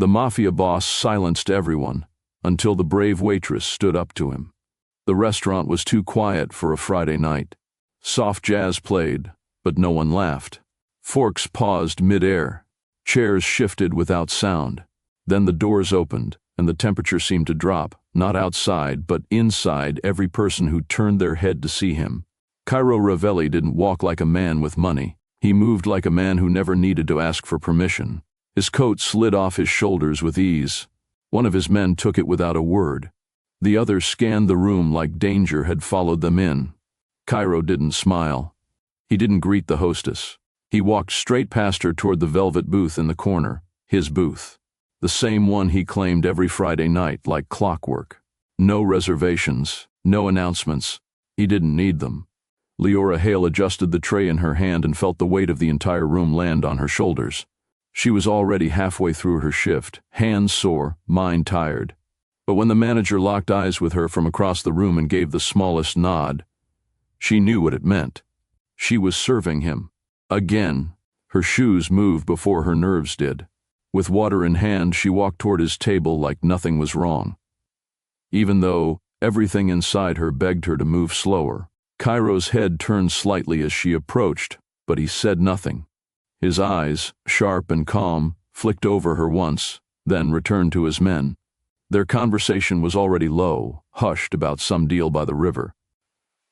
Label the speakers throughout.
Speaker 1: The mafia boss silenced everyone, until the brave waitress stood up to him. The restaurant was too quiet for a Friday night. Soft jazz played, but no one laughed. Forks paused mid-air. Chairs shifted without sound. Then the doors opened, and the temperature seemed to drop, not outside, but inside every person who turned their head to see him. Cairo Ravelli didn't walk like a man with money. He moved like a man who never needed to ask for permission. His coat slid off his shoulders with ease. One of his men took it without a word. The others scanned the room like danger had followed them in. Cairo didn't smile. He didn't greet the hostess. He walked straight past her toward the velvet booth in the corner, his booth. The same one he claimed every Friday night like clockwork. No reservations, no announcements. He didn't need them. Leora Hale adjusted the tray in her hand and felt the weight of the entire room land on her shoulders. She was already halfway through her shift, hands sore, mind tired. But when the manager locked eyes with her from across the room and gave the smallest nod, she knew what it meant. She was serving him. Again, her shoes moved before her nerves did. With water in hand, she walked toward his table like nothing was wrong. Even though everything inside her begged her to move slower, Cairo's head turned slightly as she approached, but he said nothing. His eyes, sharp and calm, flicked over her once, then returned to his men. Their conversation was already low, hushed about some deal by the river.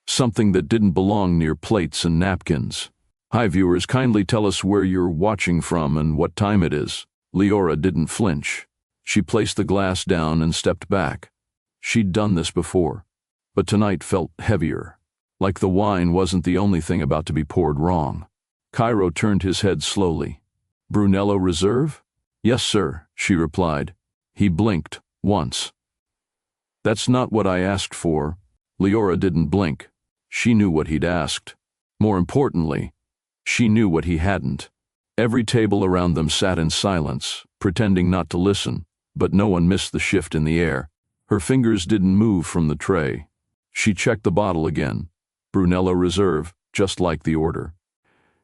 Speaker 1: Something that didn't belong near plates and napkins. "Hi viewers, kindly tell us where you're watching from and what time it is." Leora didn't flinch. She placed the glass down and stepped back. She'd done this before, but tonight felt heavier, like the wine wasn't the only thing about to be poured wrong. Cairo turned his head slowly. "Brunello Reserve?" "Yes, sir," she replied. He blinked once. "That's not what I asked for." Leora didn't blink. She knew what he'd asked. More importantly, she knew what he hadn't. Every table around them sat in silence, pretending not to listen, but no one missed the shift in the air. Her fingers didn't move from the tray. She checked the bottle again. Brunello Reserve, just like the order.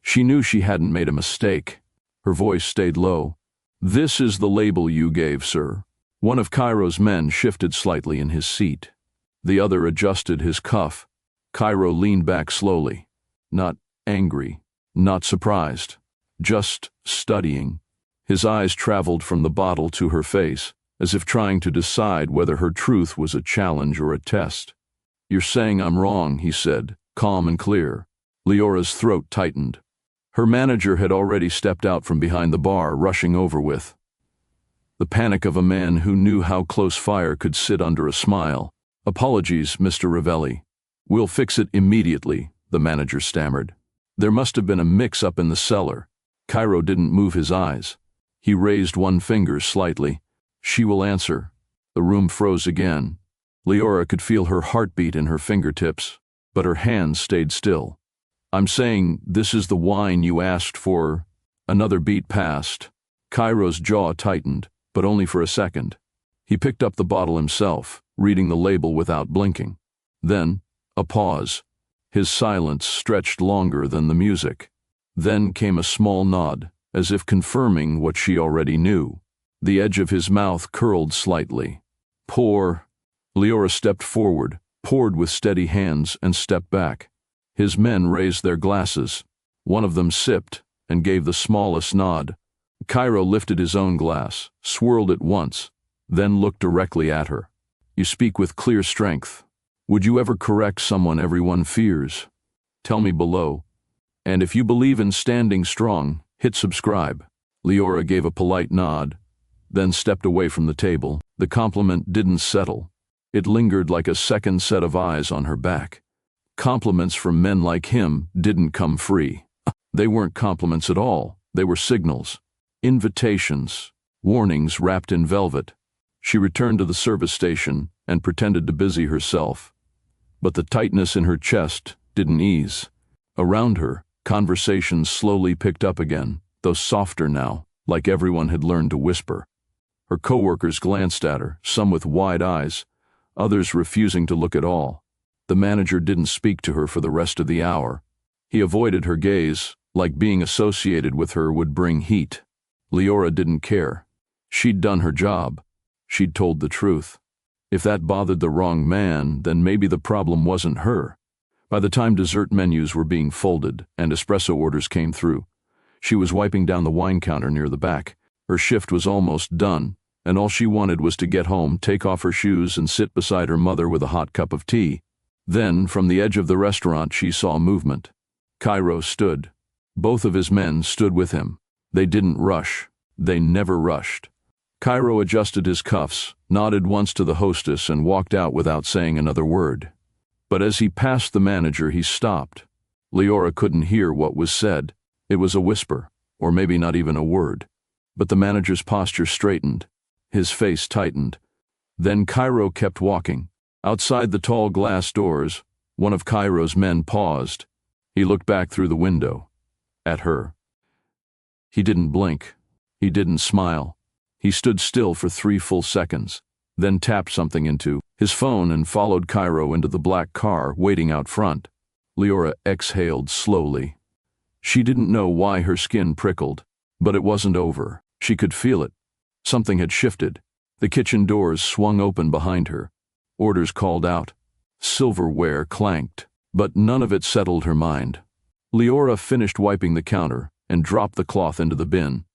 Speaker 1: She knew she hadn't made a mistake. Her voice stayed low. "This is the label you gave, sir." One of Cairo's men shifted slightly in his seat. The other adjusted his cuff. Cairo leaned back slowly. Not angry, not surprised, just studying. His eyes traveled from the bottle to her face, as if trying to decide whether her truth was a challenge or a test. "You're saying I'm wrong," he said, calm and clear. Leora's throat tightened. Her manager had already stepped out from behind the bar, rushing over with the panic of a man who knew how close fire could sit under a smile. "Apologies, Mr. Ravelli. We'll fix it immediately," the manager stammered. There must have been a mix-up in the cellar. Cairo didn't move his eyes. He raised one finger slightly. "She will answer." The room froze again. Leora could feel her heartbeat in her fingertips, but her hands stayed still. "I'm saying this is the wine you asked for." Another beat passed. Cairo's jaw tightened, but only for a second. He picked up the bottle himself, reading the label without blinking. Then, a pause. His silence stretched longer than the music. Then came a small nod, as if confirming what she already knew. The edge of his mouth curled slightly. "Pour." Leora stepped forward, poured with steady hands, and stepped back. His men raised their glasses. One of them sipped and gave the smallest nod. Cairo lifted his own glass, swirled it once, then looked directly at her. "You speak with clear strength. Would you ever correct someone everyone fears? Tell me below. And if you believe in standing strong, hit subscribe." Leora gave a polite nod, then stepped away from the table. The compliment didn't settle. It lingered like a second set of eyes on her back. Compliments from men like him didn't come free. They weren't compliments at all. They were signals, invitations, warnings wrapped in velvet. She returned to the service station and pretended to busy herself. But the tightness in her chest didn't ease. Around her, conversations slowly picked up again, though softer now, like everyone had learned to whisper. Her coworkers glanced at her, some with wide eyes, others refusing to look at all. The manager didn't speak to her for the rest of the hour. He avoided her gaze, like being associated with her would bring heat. Leora didn't care. She'd done her job. She'd told the truth. If that bothered the wrong man, then maybe the problem wasn't her. By the time dessert menus were being folded and espresso orders came through, she was wiping down the wine counter near the back. Her shift was almost done, and all she wanted was to get home, take off her shoes, and sit beside her mother with a hot cup of tea. Then, from the edge of the restaurant, she saw movement. Cairo stood. Both of his men stood with him. They didn't rush. They never rushed. Cairo adjusted his cuffs, nodded once to the hostess, and walked out without saying another word. But as he passed the manager, he stopped. Leora couldn't hear what was said. It was a whisper, or maybe not even a word. But the manager's posture straightened. His face tightened. Then Cairo kept walking. Outside the tall glass doors, one of Cairo's men paused. He looked back through the window. At her. He didn't blink. He didn't smile. He stood still for 3 full seconds, then tapped something into his phone and followed Cairo into the black car waiting out front. Leora exhaled slowly. She didn't know why her skin prickled, but it wasn't over. She could feel it. Something had shifted. The kitchen doors swung open behind her. Orders called out. Silverware clanked, but none of it settled her mind. Leora finished wiping the counter and dropped the cloth into the bin.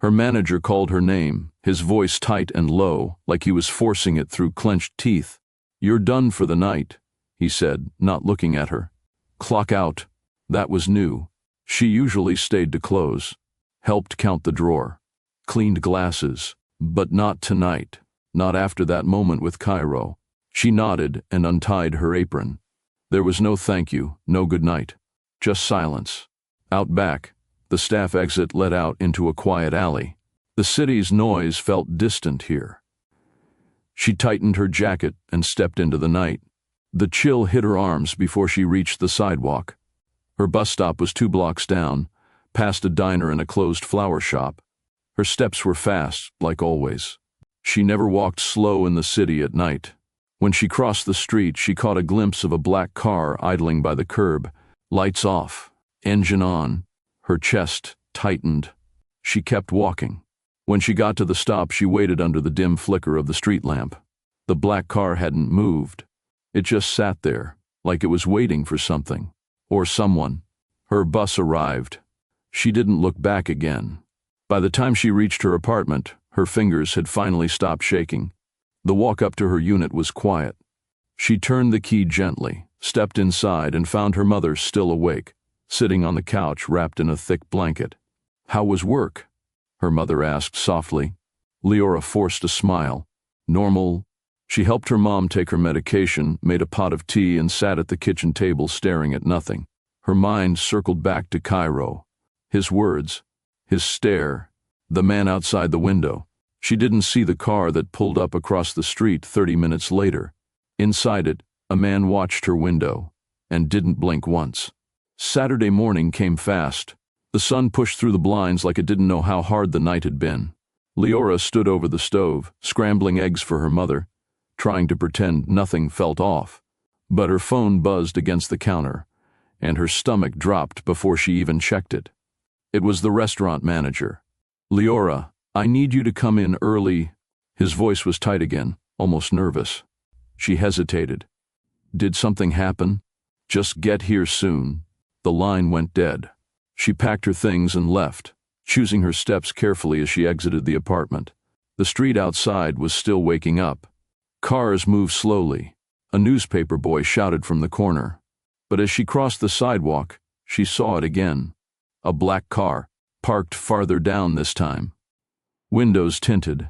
Speaker 1: Her manager called her name, his voice tight and low, like he was forcing it through clenched teeth. "You're done for the night," he said, not looking at her. "Clock out." That was new. She usually stayed to close, helped count the drawer, cleaned glasses, but not tonight, not after that moment with Cairo. She nodded and untied her apron. There was no thank you, no good night, just silence. Out back, the staff exit led out into a quiet alley. The city's noise felt distant here. She tightened her jacket and stepped into the night. The chill hit her arms before she reached the sidewalk. Her bus stop was 2 blocks down, past a diner and a closed flower shop. Her steps were fast, like always. She never walked slow in the city at night. When she crossed the street, she caught a glimpse of a black car idling by the curb. Lights off, engine on. Her chest tightened. She kept walking. When she got to the stop, she waited under the dim flicker of the street lamp. The black car hadn't moved. It just sat there, like it was waiting for something, or someone. Her bus arrived. She didn't look back again. By the time she reached her apartment, her fingers had finally stopped shaking. The walk up to her unit was quiet. She turned the key gently, stepped inside, and found her mother still awake, sitting on the couch wrapped in a thick blanket. "How was work?" her mother asked softly. Leora forced a smile. "Normal." She helped her mom take her medication, made a pot of tea, and sat at the kitchen table staring at nothing. Her mind circled back to Cairo. His words, his stare, the man outside the window. She didn't see the car that pulled up across the street 30 minutes later. Inside it, a man watched her window and didn't blink once. Saturday morning came fast. The sun pushed through the blinds like it didn't know how hard the night had been. Leora stood over the stove, scrambling eggs for her mother, trying to pretend nothing felt off. But her phone buzzed against the counter, and her stomach dropped before she even checked it. It was the restaurant manager. "Leora, I need you to come in early." His voice was tight again, almost nervous. She hesitated. "Did something happen?" "Just get here soon." The line went dead. She packed her things and left, choosing her steps carefully as she exited the apartment. The street outside was still waking up. Cars moved slowly. A newspaper boy shouted from the corner. But as she crossed the sidewalk, she saw it again. A black car, parked farther down this time. Windows tinted.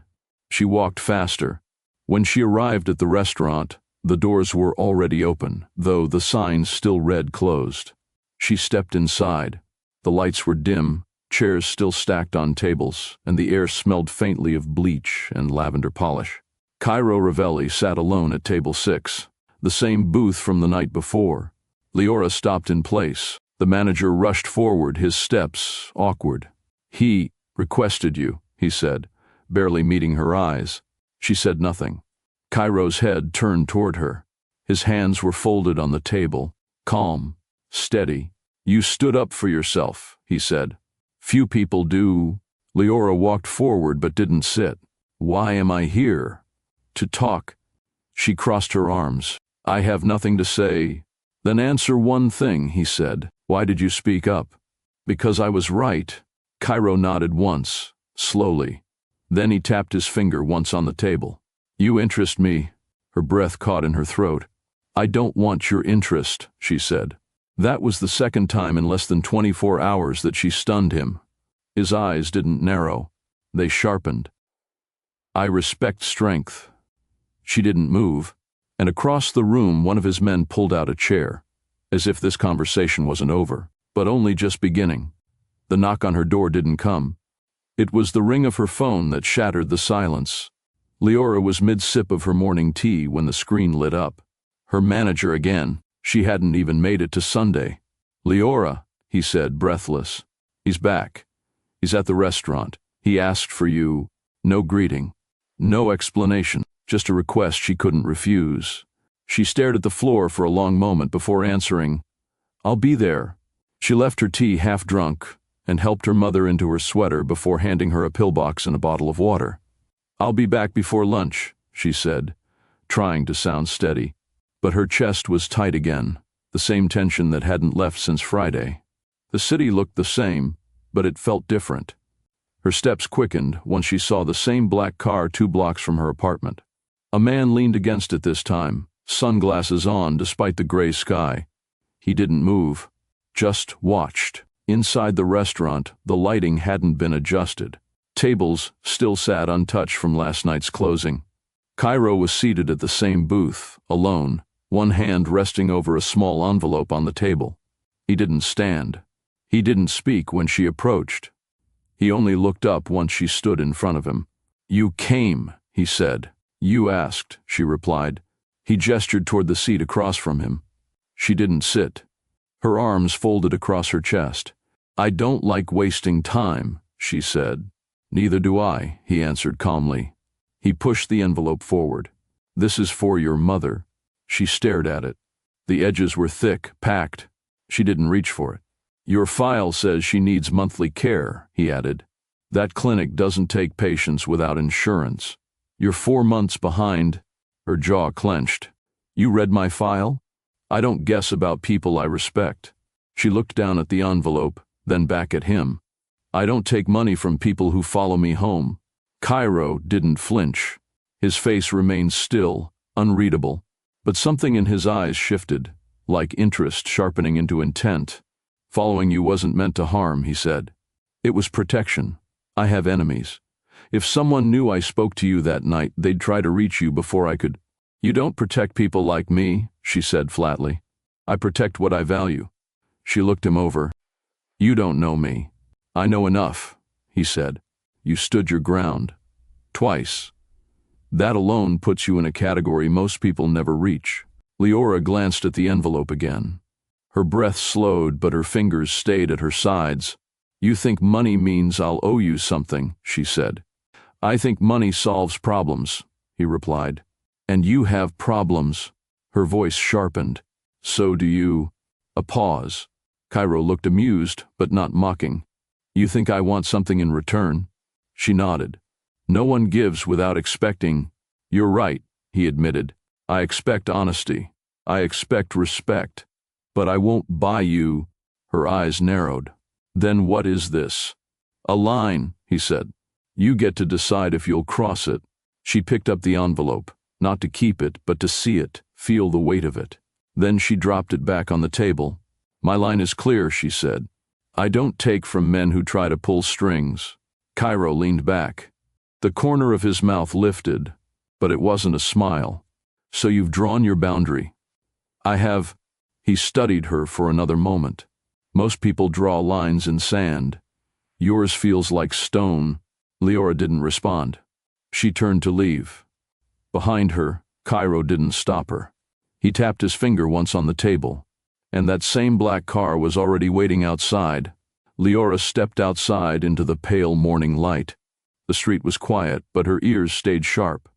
Speaker 1: She walked faster. When she arrived at the restaurant, the doors were already open, though the signs still read closed. She stepped inside. The lights were dim, chairs still stacked on tables, and the air smelled faintly of bleach and lavender polish. Cairo Ravelli sat alone at table 6, the same booth from the night before. Leora stopped in place. The manager rushed forward, his steps awkward. "He requested you," he said, barely meeting her eyes. She said nothing. Cairo's head turned toward her. His hands were folded on the table, calm, steady. "You stood up for yourself," he said. "Few people do." Leora walked forward but didn't sit. Why am I here? To talk. She crossed her arms. I have nothing to say. Then answer one thing, he said. Why did you speak up? Because I was right. Cairo nodded once, slowly. Then he tapped his finger once on the table. You interest me. Her breath caught in her throat. I don't want your interest, she said. That was the second time in less than 24 hours that she stunned him. His eyes didn't narrow. They sharpened. I respect strength. She didn't move, and across the room one of his men pulled out a chair, as if this conversation wasn't over, but only just beginning. The knock on her door didn't come. It was the ring of her phone that shattered the silence. Leora was mid-sip of her morning tea when the screen lit up. Her manager again. She hadn't even made it to Sunday. Leora, he said, breathless. He's back. He's at the restaurant. He asked for you. No greeting. No explanation. Just a request she couldn't refuse. She stared at the floor for a long moment before answering, I'll be there. She left her tea half drunk and helped her mother into her sweater before handing her a pillbox and a bottle of water. I'll be back before lunch, she said, trying to sound steady. But her chest was tight again, the same tension that hadn't left since Friday. The city looked the same, but it felt different. Her steps quickened once she saw the same black car 2 blocks from her apartment. A man leaned against it this time, sunglasses on despite the gray sky. He didn't move, just watched. Inside the restaurant, the lighting hadn't been adjusted. Tables still sat untouched from last night's closing. Cairo was seated at the same booth, alone, one hand resting over a small envelope on the table. He didn't stand. He didn't speak when she approached. He only looked up once she stood in front of him. You came, he said. You asked, she replied. He gestured toward the seat across from him. She didn't sit. Her arms folded across her chest. I don't like wasting time, she said. Neither do I, he answered calmly. He pushed the envelope forward. This is for your mother. She stared at it. The edges were thick, packed. She didn't reach for it. Your file says she needs monthly care, he added. That clinic doesn't take patients without insurance. You're 4 months behind. Her jaw clenched. You read my file? I don't guess about people I respect. She looked down at the envelope, then back at him. I don't take money from people who follow me home. Cairo didn't flinch. His face remained still, unreadable, but something in his eyes shifted, like interest sharpening into intent. Following you wasn't meant to harm, he said. It was protection. I have enemies. If someone knew I spoke to you that night, they'd try to reach you before I could. You don't protect people like me, she said flatly. I protect what I value. She looked him over. You don't know me. I know enough, he said. You stood your ground. Twice. That alone puts you in a category most people never reach. Leora glanced at the envelope again. Her breath slowed, but her fingers stayed at her sides. You think money means I'll owe you something, she said. I think money solves problems, he replied. And you have problems. Her voice sharpened. So do you. A pause. Cairo looked amused, but not mocking. You think I want something in return? She nodded. No one gives without expecting. You're right, he admitted. I expect honesty. I expect respect. But I won't buy you. Her eyes narrowed. Then what is this? A line, he said. You get to decide if you'll cross it. She picked up the envelope, not to keep it, but to see it, feel the weight of it. Then she dropped it back on the table. My line is clear, she said. I don't take from men who try to pull strings. Cairo leaned back. The corner of his mouth lifted, but it wasn't a smile. So you've drawn your boundary. I have. He studied her for another moment. Most people draw lines in sand. Yours feels like stone. Leora didn't respond. She turned to leave. Behind her, Cairo didn't stop her. He tapped his finger once on the table, and that same black car was already waiting outside. Leora stepped outside into the pale morning light. The street was quiet, but her ears stayed sharp.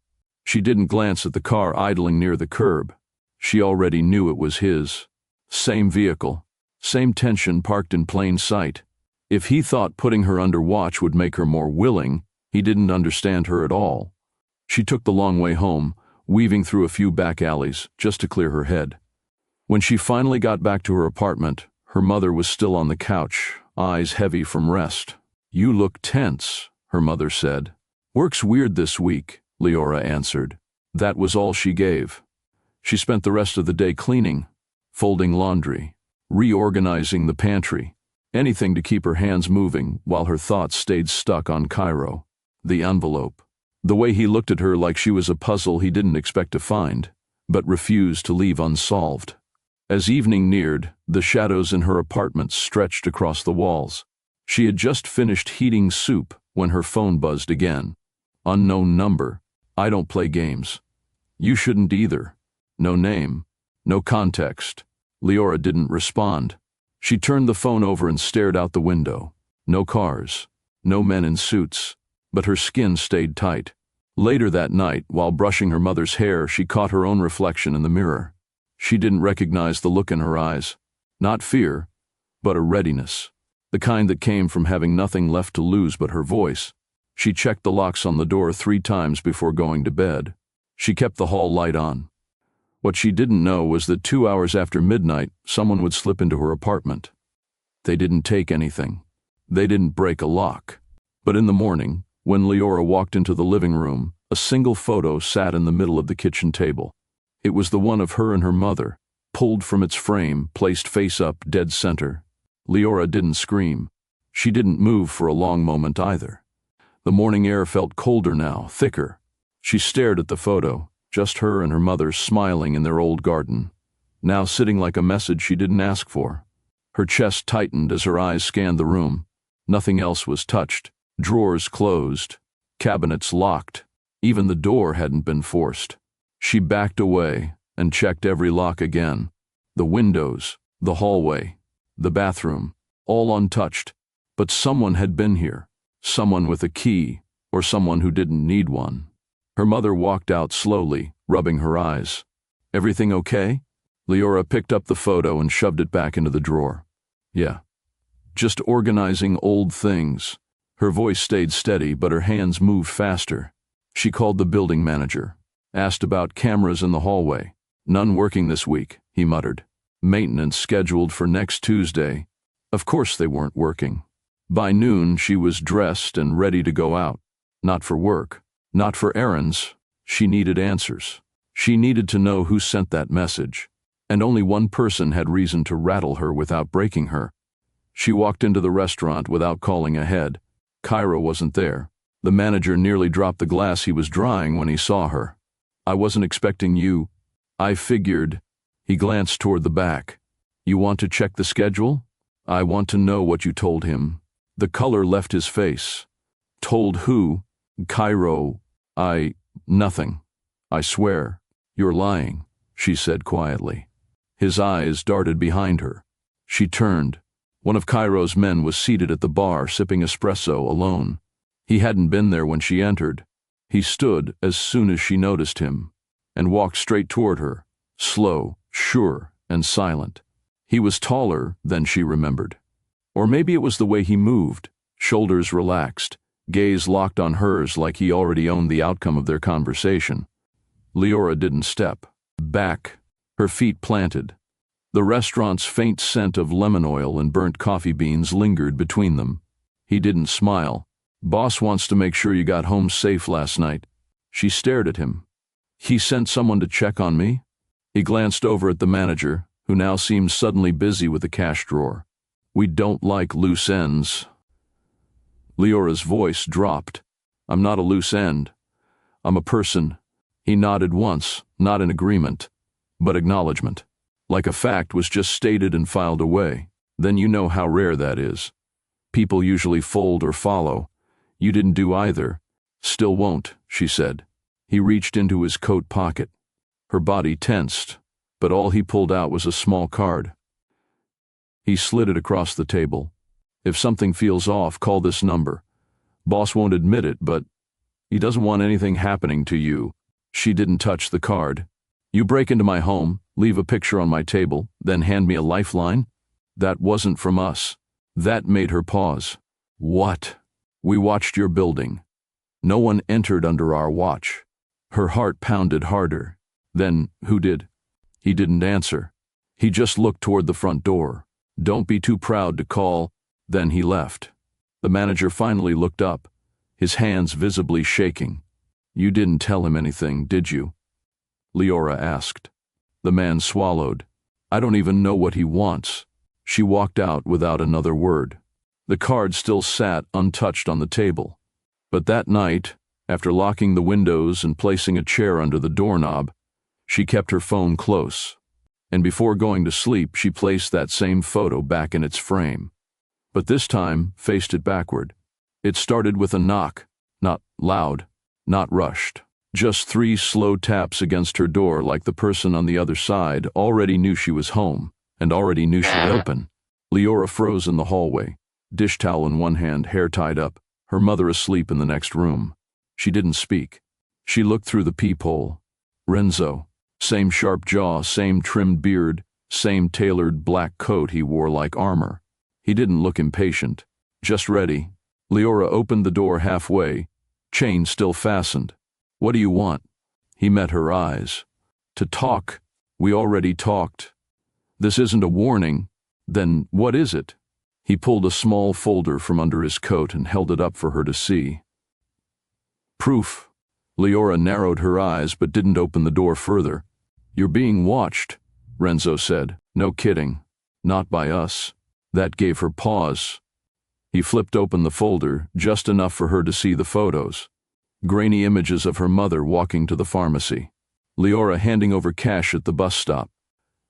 Speaker 1: She didn't glance at the car idling near the curb. She already knew it was his. Same vehicle, same tension parked in plain sight. If he thought putting her under watch would make her more willing, He didn't understand her at all. She took the long way home, weaving through a few back alleys just to clear her head. When she finally got back to her apartment, her mother was still on the couch, eyes heavy from rest. "You look tense," her mother said. "Work's weird this week," Leora answered. That was all she gave. She spent the rest of the day cleaning, folding laundry, reorganizing the pantry, anything to keep her hands moving while her thoughts stayed stuck on Cairo. The envelope. The way he looked at her like she was a puzzle he didn't expect to find, but refused to leave unsolved. As evening neared, the shadows in her apartment stretched across the walls. She had just finished heating soup when her phone buzzed again. Unknown number. "I don't play games." "You shouldn't either." No name. No context. Leora didn't respond. She turned the phone over and stared out the window. No cars. No men in suits. But her skin stayed tight. Later that night, while brushing her mother's hair, she caught her own reflection in the mirror. She didn't recognize the look in her eyes. Not fear, but a readiness. The kind that came from having nothing left to lose but her voice. She checked the locks on the door 3 times before going to bed. She kept the hall light on. What she didn't know was that 2 hours after midnight, someone would slip into her apartment. They didn't take anything. They didn't break a lock. But in the morning, when Leora walked into the living room, a single photo sat in the middle of the kitchen table. It was the one of her and her mother, pulled from its frame, placed face up, dead center. Leora didn't scream. She didn't move for a long moment either. The morning air felt colder now, thicker. She stared at the photo, just her and her mother smiling in their old garden, now sitting like a message she didn't ask for. Her chest tightened as her eyes scanned the room. Nothing else was touched. Drawers closed. Cabinets locked. Even the door hadn't been forced. She backed away and checked every lock again. The windows, the hallway, the bathroom, all untouched. But someone had been here. Someone with a key, or someone who didn't need one. Her mother walked out slowly, rubbing her eyes. "Everything okay?" Leora picked up the photo and shoved it back into the drawer. "Yeah. Just organizing old things." Her voice stayed steady, but her hands moved faster. She called the building manager, asked about cameras in the hallway. "None working this week," he muttered. "Maintenance scheduled for next Tuesday." Of course they weren't working. By noon, she was dressed and ready to go out. Not for work, not for errands. She needed answers. She needed to know who sent that message. And only one person had reason to rattle her without breaking her. She walked into the restaurant without calling ahead. Cairo wasn't there. The manager nearly dropped the glass he was drying when he saw her. "I wasn't expecting you." "I figured." He glanced toward the back. "You want to check the schedule?" "I want to know what you told him." The color left his face. "Told who?" "Cairo. Nothing. I swear." "You're lying," she said quietly. His eyes darted behind her. She turned. One of Cairo's men was seated at the bar sipping espresso alone. He hadn't been there when she entered. He stood as soon as she noticed him, and walked straight toward her, slow, sure, and silent. He was taller than she remembered. Or maybe it was the way he moved, shoulders relaxed, gaze locked on hers like he already owned the outcome of their conversation. Leora didn't step back, her feet planted. The restaurant's faint scent of lemon oil and burnt coffee beans lingered between them. He didn't smile. "Boss wants to make sure you got home safe last night." She stared at him. "He sent someone to check on me?" He glanced over at the manager, who now seemed suddenly busy with the cash drawer. "We don't like loose ends." Leora's voice dropped. "I'm not a loose end. I'm a person." He nodded once, not in agreement, but acknowledgement. Like a fact was just stated and filed away. Then you know how rare that is. People usually fold or follow. You didn't do either. "Still won't," she said. He reached into his coat pocket. Her body tensed, but all he pulled out was a small card. He slid it across the table. "If something feels off, call this number. Boss won't admit it, but he doesn't want anything happening to you." She didn't touch the card. "You break into my home, leave a picture on my table, then hand me a lifeline? That wasn't from us." That made her pause. "What?" "We watched your building." No one entered under our watch. Her heart pounded harder. Then, who did? He didn't answer. He just looked toward the front door. Don't be too proud to call. Then he left. The manager finally looked up, his hands visibly shaking. You didn't tell him anything, did you? Leora asked. The man swallowed. I don't even know what he wants. She walked out without another word. The card still sat untouched on the table. But that night, after locking the windows and placing a chair under the doorknob, she kept her phone close. And before going to sleep, she placed that same photo back in its frame. But this time, faced it backward. It started with a knock, not loud, not rushed. Just 3 slow taps against her door, like the person on the other side already knew she was home and already knew she'd open. Leora froze in the hallway, dish towel in one hand, hair tied up, her mother asleep in the next room. She didn't speak. She looked through the peephole. Renzo, same sharp jaw, same trimmed beard, same tailored black coat he wore like armor. He didn't look impatient, just ready. Leora opened the door halfway, chain still fastened. What do you want? He met her eyes. To talk. We already talked. This isn't a warning. Then what is it? He pulled a small folder from under his coat and held it up for her to see. Proof. Leora narrowed her eyes but didn't open the door further. You're being watched, Renzo said. No kidding. Not by us. That gave her pause. He flipped open the folder, just enough for her to see the photos. Grainy images of her mother walking to the pharmacy. Leora handing over cash at the bus stop.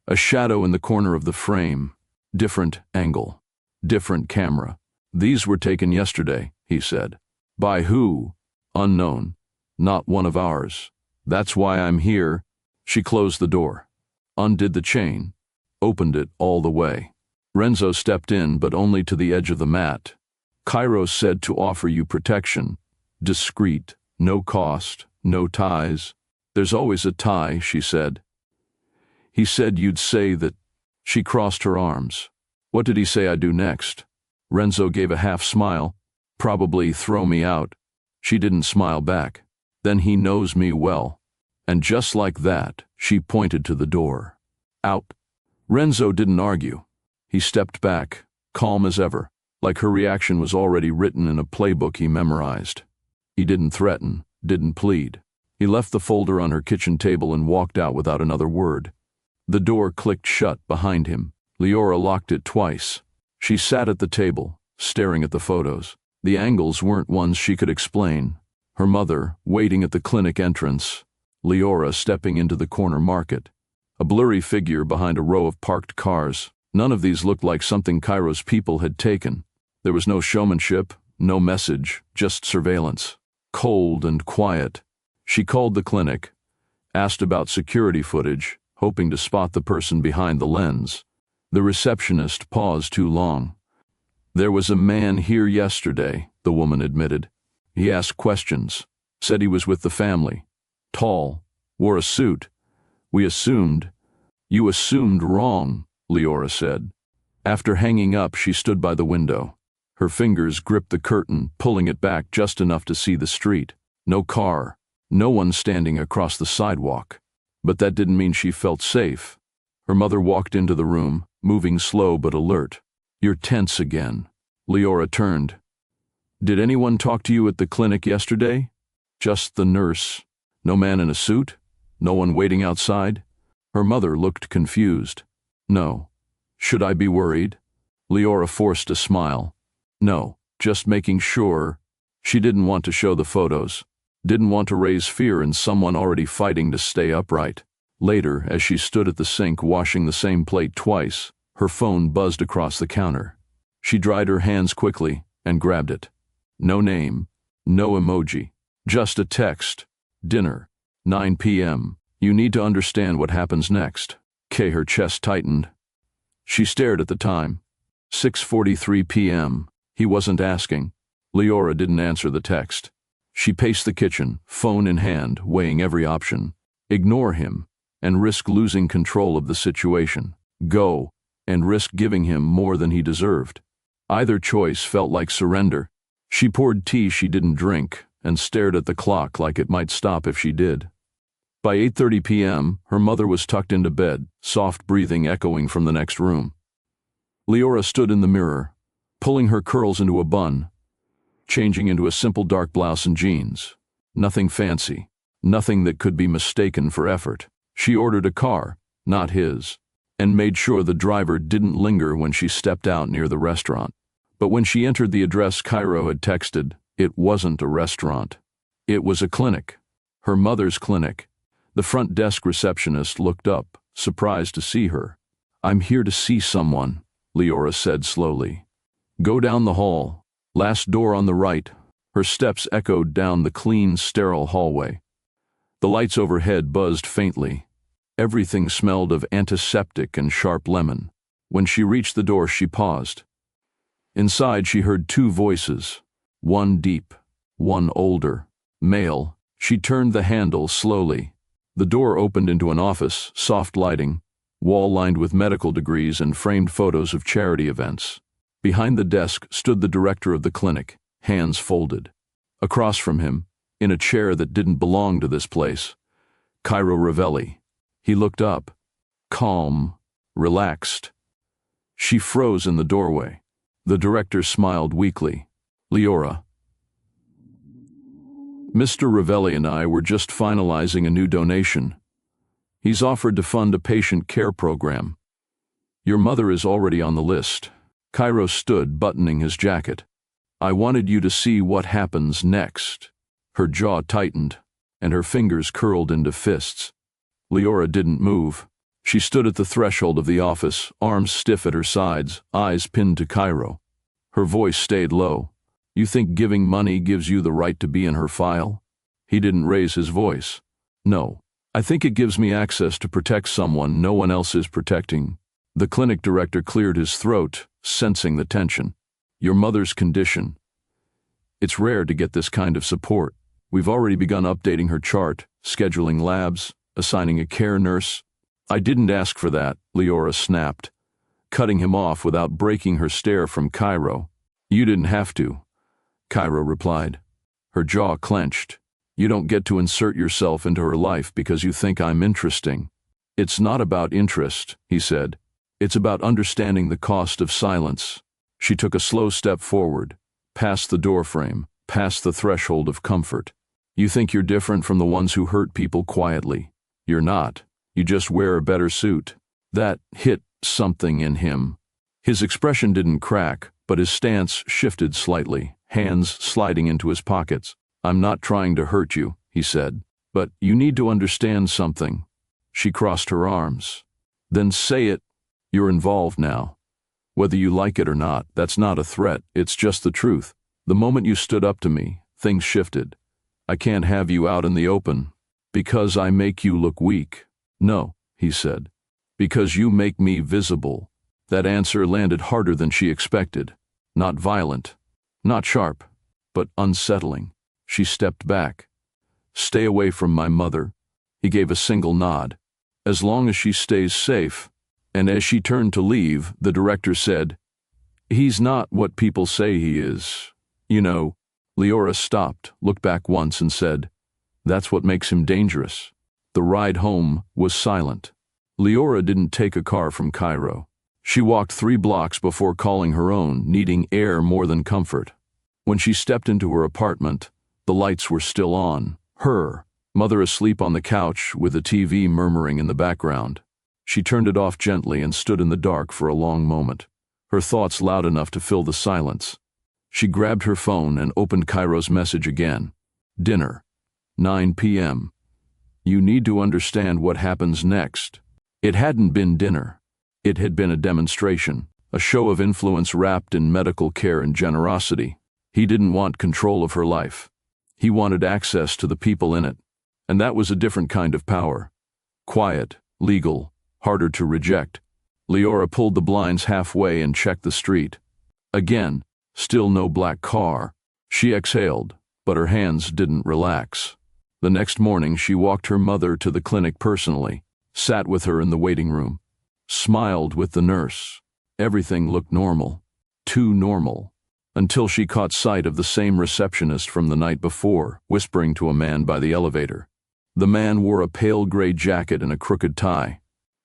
Speaker 1: A shadow in the corner of the frame. Different angle. Different camera. These were taken yesterday, he said. By who? Unknown. Not one of ours. That's why I'm here. She closed the door. Undid the chain. Opened it all the way. Renzo stepped in, but only to the edge of the mat. Kairos said to offer you protection. Discreet. No cost. No ties. There's always a tie, she said. He said you'd say that. She crossed her arms. What did he say I'd do next? Renzo gave a half smile. Probably throw me out. She didn't smile back. Then he knows me well. And just like that, she pointed to the door. Out. Renzo didn't argue. He stepped back, calm as ever, like her reaction was already written in a playbook he memorized. He didn't threaten, didn't plead. He left the folder on her kitchen table and walked out without another word. The door clicked shut behind him. Leora locked it twice. She sat at the table, staring at the photos. The angles weren't ones she could explain. Her mother, waiting at the clinic entrance. Leora stepping into the corner market. A blurry figure behind a row of parked cars. None of these looked like something Kairos people had taken. There was no showmanship, no message, just surveillance. Cold and quiet. She called the clinic, asked about security footage, hoping to spot the person behind the lens. The receptionist paused too long. There was a man here yesterday, the woman admitted. He asked questions, said he was with the family. Tall, wore a suit. We assumed. You assumed wrong, Leora said. After hanging up, she stood by the window. Her fingers gripped the curtain, pulling it back just enough to see the street. No car, no one standing across the sidewalk. But that didn't mean she felt safe. Her mother walked into the room, moving slow but alert. You're tense again. Leora turned. Did anyone talk to you at the clinic yesterday? Just the nurse. No man in a suit? No one waiting outside? Her mother looked confused. No. Should I be worried? Leora forced a smile. No, just making sure. She didn't want to show the photos. Didn't want to raise fear in someone already fighting to stay upright. Later, as she stood at the sink washing the same plate twice, her phone buzzed across the counter. She dried her hands quickly and grabbed it. No name, no emoji, just a text. Dinner, 9 p.m. You need to understand what happens next. Her chest tightened. She stared at the time. 6:43 p.m. He wasn't asking. Leora didn't answer the text. She paced the kitchen, phone in hand, weighing every option. Ignore him, and risk losing control of the situation. Go, and risk giving him more than he deserved. Either choice felt like surrender. She poured tea she didn't drink, and stared at the clock like it might stop if she did. By 8:30 p.m., her mother was tucked into bed, soft breathing echoing from the next room. Leora stood in the mirror, pulling her curls into a bun, changing into a simple dark blouse and jeans. Nothing fancy, nothing that could be mistaken for effort. She ordered a car, not his, and made sure the driver didn't linger when she stepped out near the restaurant. But when she entered the address Cairo had texted, it wasn't a restaurant. It was a clinic, her mother's clinic. The front desk receptionist looked up, surprised to see her. "I'm here to see someone," Leora said slowly. "Go down the hall. Last door on the right." Her steps echoed down the clean, sterile hallway. The lights overhead buzzed faintly. Everything smelled of antiseptic and sharp lemon. When she reached the door, she paused. Inside, she heard two voices, one deep, one older, male. She turned the handle slowly. The door opened into an office, soft lighting, wall lined with medical degrees and framed photos of charity events. Behind the desk stood the director of the clinic, hands folded. Across from him, in a chair that didn't belong to this place, Cairo Ravelli. He looked up, calm, relaxed. She froze in the doorway. The director smiled weakly. "Leora, Mr. Ravelli and I were just finalizing a new donation. He's offered to fund a patient care program. Your mother is already on the list." Cairo stood, buttoning his jacket. "I wanted you to see what happens next." Her jaw tightened, and her fingers curled into fists. Leora didn't move. She stood at the threshold of the office, arms stiff at her sides, eyes pinned to Cairo. Her voice stayed low. "You think giving money gives you the right to be in her file?" He didn't raise his voice. "No. I think it gives me access to protect someone no one else is protecting." The clinic director cleared his throat, sensing the tension. "Your mother's condition. It's rare to get this kind of support. We've already begun updating her chart, scheduling labs, assigning a care nurse." "I didn't ask for that," Leora snapped, cutting him off without breaking her stare from Cairo. "You didn't have to," Cairo replied. Her jaw clenched. "You don't get to insert yourself into her life because you think I'm interesting." "It's not about interest," he said. "It's about understanding the cost of silence." She took a slow step forward, past the doorframe, past the threshold of comfort. "You think you're different from the ones who hurt people quietly. You're not. You just wear a better suit." That hit something in him. His expression didn't crack, but his stance shifted slightly, hands sliding into his pockets. "I'm not trying to hurt you," he said, "but you need to understand something." She crossed her arms. "Then say it. You're involved now. Whether you like it or not, that's not a threat, it's just the truth. The moment you stood up to me, things shifted. I can't have you out in the open. Because I make you look weak." "No," he said. "Because you make me visible." That answer landed harder than she expected. Not violent, not sharp, but unsettling. She stepped back. "Stay away from my mother." He gave a single nod. "As long as she stays safe." And as she turned to leave, the director said, "He's not what people say he is. You know." Leora stopped, looked back once and said, "That's what makes him dangerous." The ride home was silent. Leora didn't take a car from Cairo. She walked 3 blocks before calling her own, needing air more than comfort. When she stepped into her apartment, the lights were still on. Her mother asleep on the couch with the TV murmuring in the background. She turned it off gently and stood in the dark for a long moment, her thoughts loud enough to fill the silence. She grabbed her phone and opened Cairo's message again. "Dinner, 9 p.m. You need to understand what happens next." It hadn't been dinner. It had been a demonstration, a show of influence wrapped in medical care and generosity. He didn't want control of her life. He wanted access to the people in it. And that was a different kind of power. Quiet, legal, harder to reject. Leora pulled the blinds halfway and checked the street. Again, still no black car. She exhaled, but her hands didn't relax. The next morning, she walked her mother to the clinic personally, sat with her in the waiting room, smiled with the nurse. Everything looked normal. Too normal. until she caught sight of the same receptionist from the night before, whispering to a man by the elevator. The man wore a pale gray jacket and a crooked tie.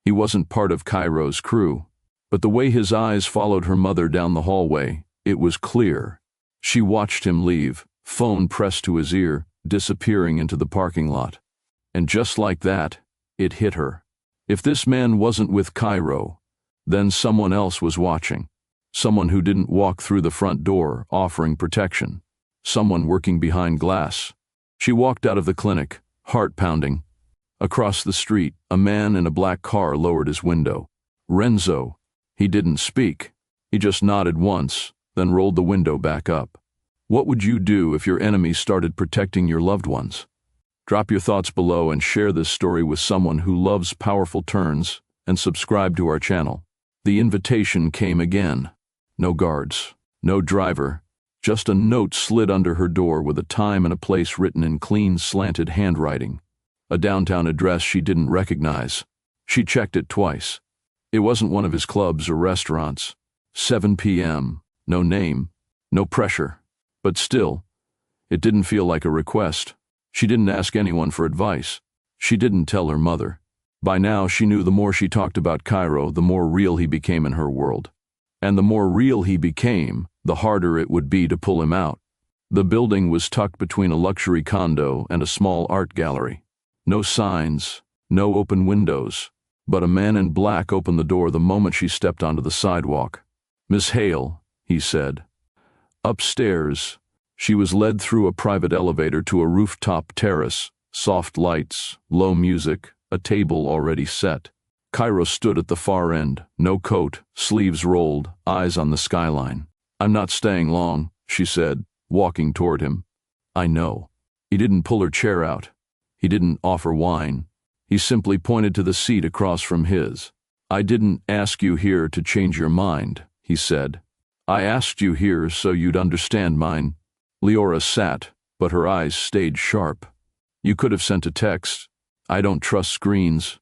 Speaker 1: He wasn't part of Cairo's crew, but the way his eyes followed her mother down the hallway, it was clear. She watched him leave, phone pressed to his ear, disappearing into the parking lot. And just like that, it hit her. If this man wasn't with Cairo, then someone else was watching. Someone who didn't walk through the front door, offering protection. Someone working behind glass. She walked out of the clinic, heart pounding. Across the street, a man in a black car lowered his window. Renzo. He didn't speak. He just nodded once, then rolled the window back up. What would you do if your enemy started protecting your loved ones? Drop your thoughts below and share this story with someone who loves powerful turns, and subscribe to our channel. The invitation came again. No guards, no driver, just a note slid under her door with a time and a place written in clean, slanted handwriting. A downtown address she didn't recognize. She checked it twice. It wasn't one of his clubs or restaurants. 7 p.m., no name, no pressure. But still, it didn't feel like a request. She didn't ask anyone for advice. She didn't tell her mother. By now, she knew the more she talked about Cairo, the more real he became in her world. And the more real he became, the harder it would be to pull him out. The building was tucked between a luxury condo and a small art gallery. No signs, no open windows, but a man in black opened the door the moment she stepped onto the sidewalk. "Miss Hale," he said. Upstairs, she was led through a private elevator to a rooftop terrace, soft lights, low music, a table already set. Cairo stood at the far end, no coat, sleeves rolled, eyes on the skyline. "I'm not staying long," she said, walking toward him. "I know." He didn't pull her chair out. He didn't offer wine. He simply pointed to the seat across from his. "I didn't ask you here to change your mind," he said. "I asked you here so you'd understand mine." Leora sat, but her eyes stayed sharp. "You could have sent a text. I don't trust screens."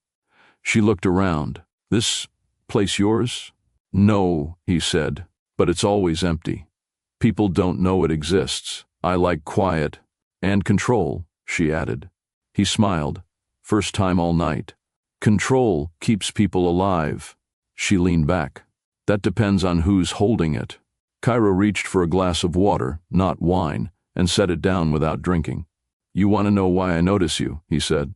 Speaker 1: She looked around. "This place yours?" "No," he said, "but it's always empty. People don't know it exists. I like quiet and control," she added. He smiled. "First time all night." "Control keeps people alive." She leaned back. "That depends on who's holding it." Cairo reached for a glass of water, not wine, and set it down without drinking. "You want to know why I notice you," he said.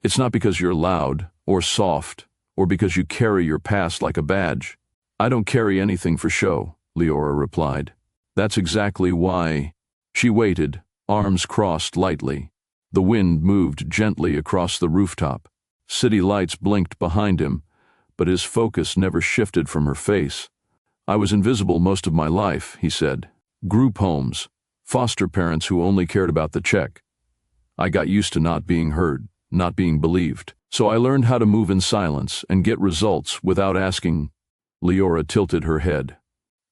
Speaker 1: "It's not because you're loud, or soft, or because you carry your past like a badge." "I don't carry anything for show," Leora replied. "That's exactly why." She waited, arms crossed lightly. The wind moved gently across the rooftop. City lights blinked behind him, but his focus never shifted from her face. "I was invisible most of my life," he said. "Group homes, foster parents who only cared about the check. I got used to not being heard, not being believed. So I learned how to move in silence and get results without asking." Leora tilted her head.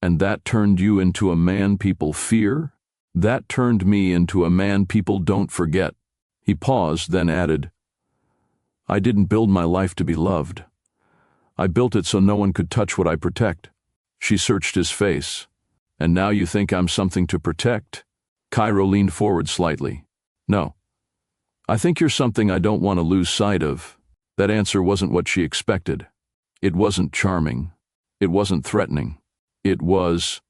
Speaker 1: "And that turned you into a man people fear?" "That turned me into a man people don't forget." He paused, then added, "I didn't build my life to be loved. I built it so no one could touch what I protect." She searched his face. "And now you think I'm something to protect?" Cairo leaned forward slightly. "No. I think you're something I don't want to lose sight of." That answer wasn't what she expected. It wasn't charming. It wasn't threatening. It was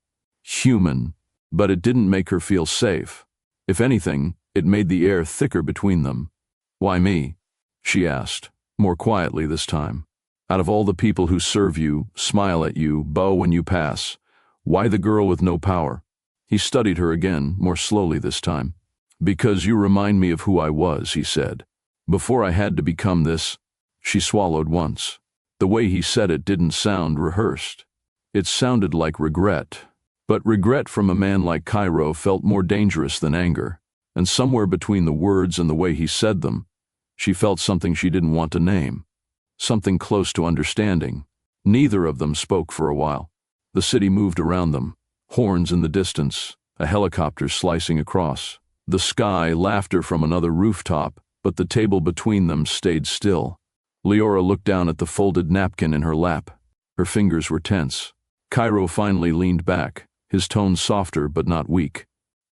Speaker 1: human, but it didn't make her feel safe. If anything, it made the air thicker between them. "Why me?" she asked, more quietly this time. "Out of all the people who serve you, smile at you, bow when you pass, why the girl with no power?" He studied her again, more slowly this time. "Because you remind me of who I was," he said. "Before I had to become this." She swallowed once. The way he said it didn't sound rehearsed. It sounded like regret. But regret from a man like Cairo felt more dangerous than anger. And somewhere between the words and the way he said them, she felt something she didn't want to name. Something close to understanding. Neither of them spoke for a while. The city moved around them. Horns in the distance, a helicopter slicing across. The sky, laughter from another rooftop, but the table between them stayed still. Leora looked down at the folded napkin in her lap. Her fingers were tense. Cairo finally leaned back, his tone softer but not weak.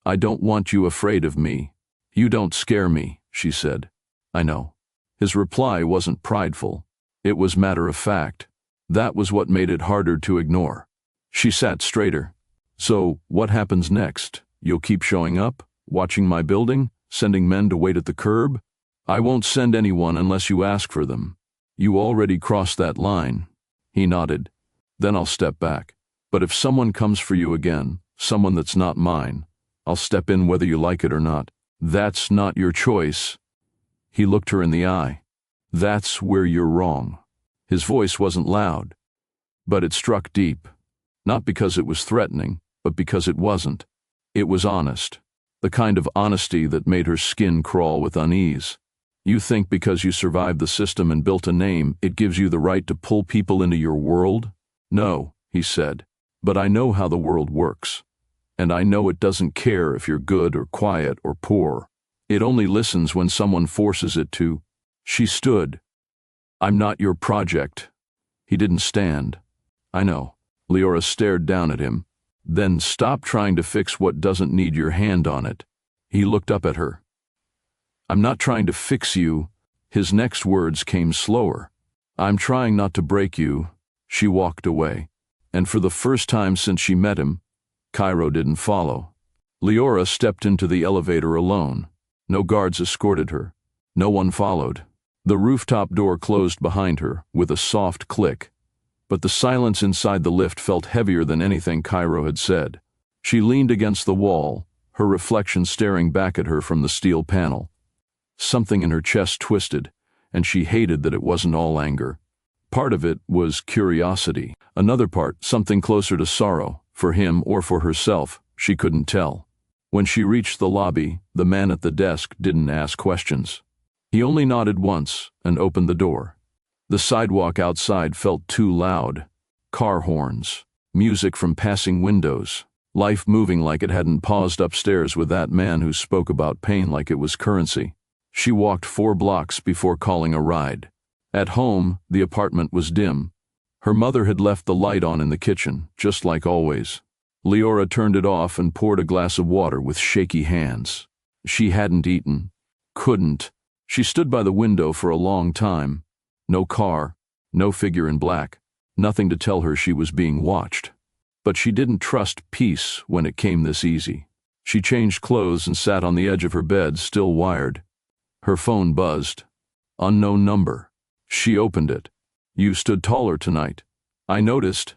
Speaker 1: "I don't want you afraid of me. You don't scare me," she said. "I know." His reply wasn't prideful. It was matter-of-fact. That was what made it harder to ignore. She sat straighter. "So, what happens next? You'll keep showing up, watching my building, sending men to wait at the curb?" "I won't send anyone unless you ask for them. You already crossed that line." He nodded. "Then I'll step back. But if someone comes for you again, someone that's not mine, I'll step in whether you like it or not." "That's not your choice." He looked her in the eye. "That's where you're wrong." His voice wasn't loud, but it struck deep. Not because it was threatening, but because it wasn't. It was honest. The kind of honesty that made her skin crawl with unease. "You think because you survived the system and built a name, it gives you the right to pull people into your world?" "No," he said, "but I know how the world works. And I know it doesn't care if you're good or quiet or poor. It only listens when someone forces it to." She stood. "I'm not your project." He didn't stand. "I know." Leora stared down at him. "Then stop trying to fix what doesn't need your hand on it." He looked up at her. "I'm not trying to fix you." His next words came slower. "I'm trying not to break you." She walked away. And for the first time since she met him, Cairo didn't follow. Leora stepped into the elevator alone. No guards escorted her. No one followed. The rooftop door closed behind her with a soft click. But the silence inside the lift felt heavier than anything Cairo had said. She leaned against the wall, her reflection staring back at her from the steel panel. Something in her chest twisted, and she hated that it wasn't all anger. Part of it was curiosity. Another part, something closer to sorrow, for him or for herself, she couldn't tell. When she reached the lobby, the man at the desk didn't ask questions. He only nodded once and opened the door. The sidewalk outside felt too loud. Car horns, music from passing windows, life moving like it hadn't paused upstairs with that man who spoke about pain like it was currency. She walked 4 blocks before calling a ride. At home, the apartment was dim. Her mother had left the light on in the kitchen, just like always. Leora turned it off and poured a glass of water with shaky hands. She hadn't eaten. Couldn't. She stood by the window for a long time. No car, no figure in black, nothing to tell her she was being watched. But she didn't trust peace when it came this easy. She changed clothes and sat on the edge of her bed, still wired. Her phone buzzed. Unknown number. She opened it. "You stood taller tonight. I noticed."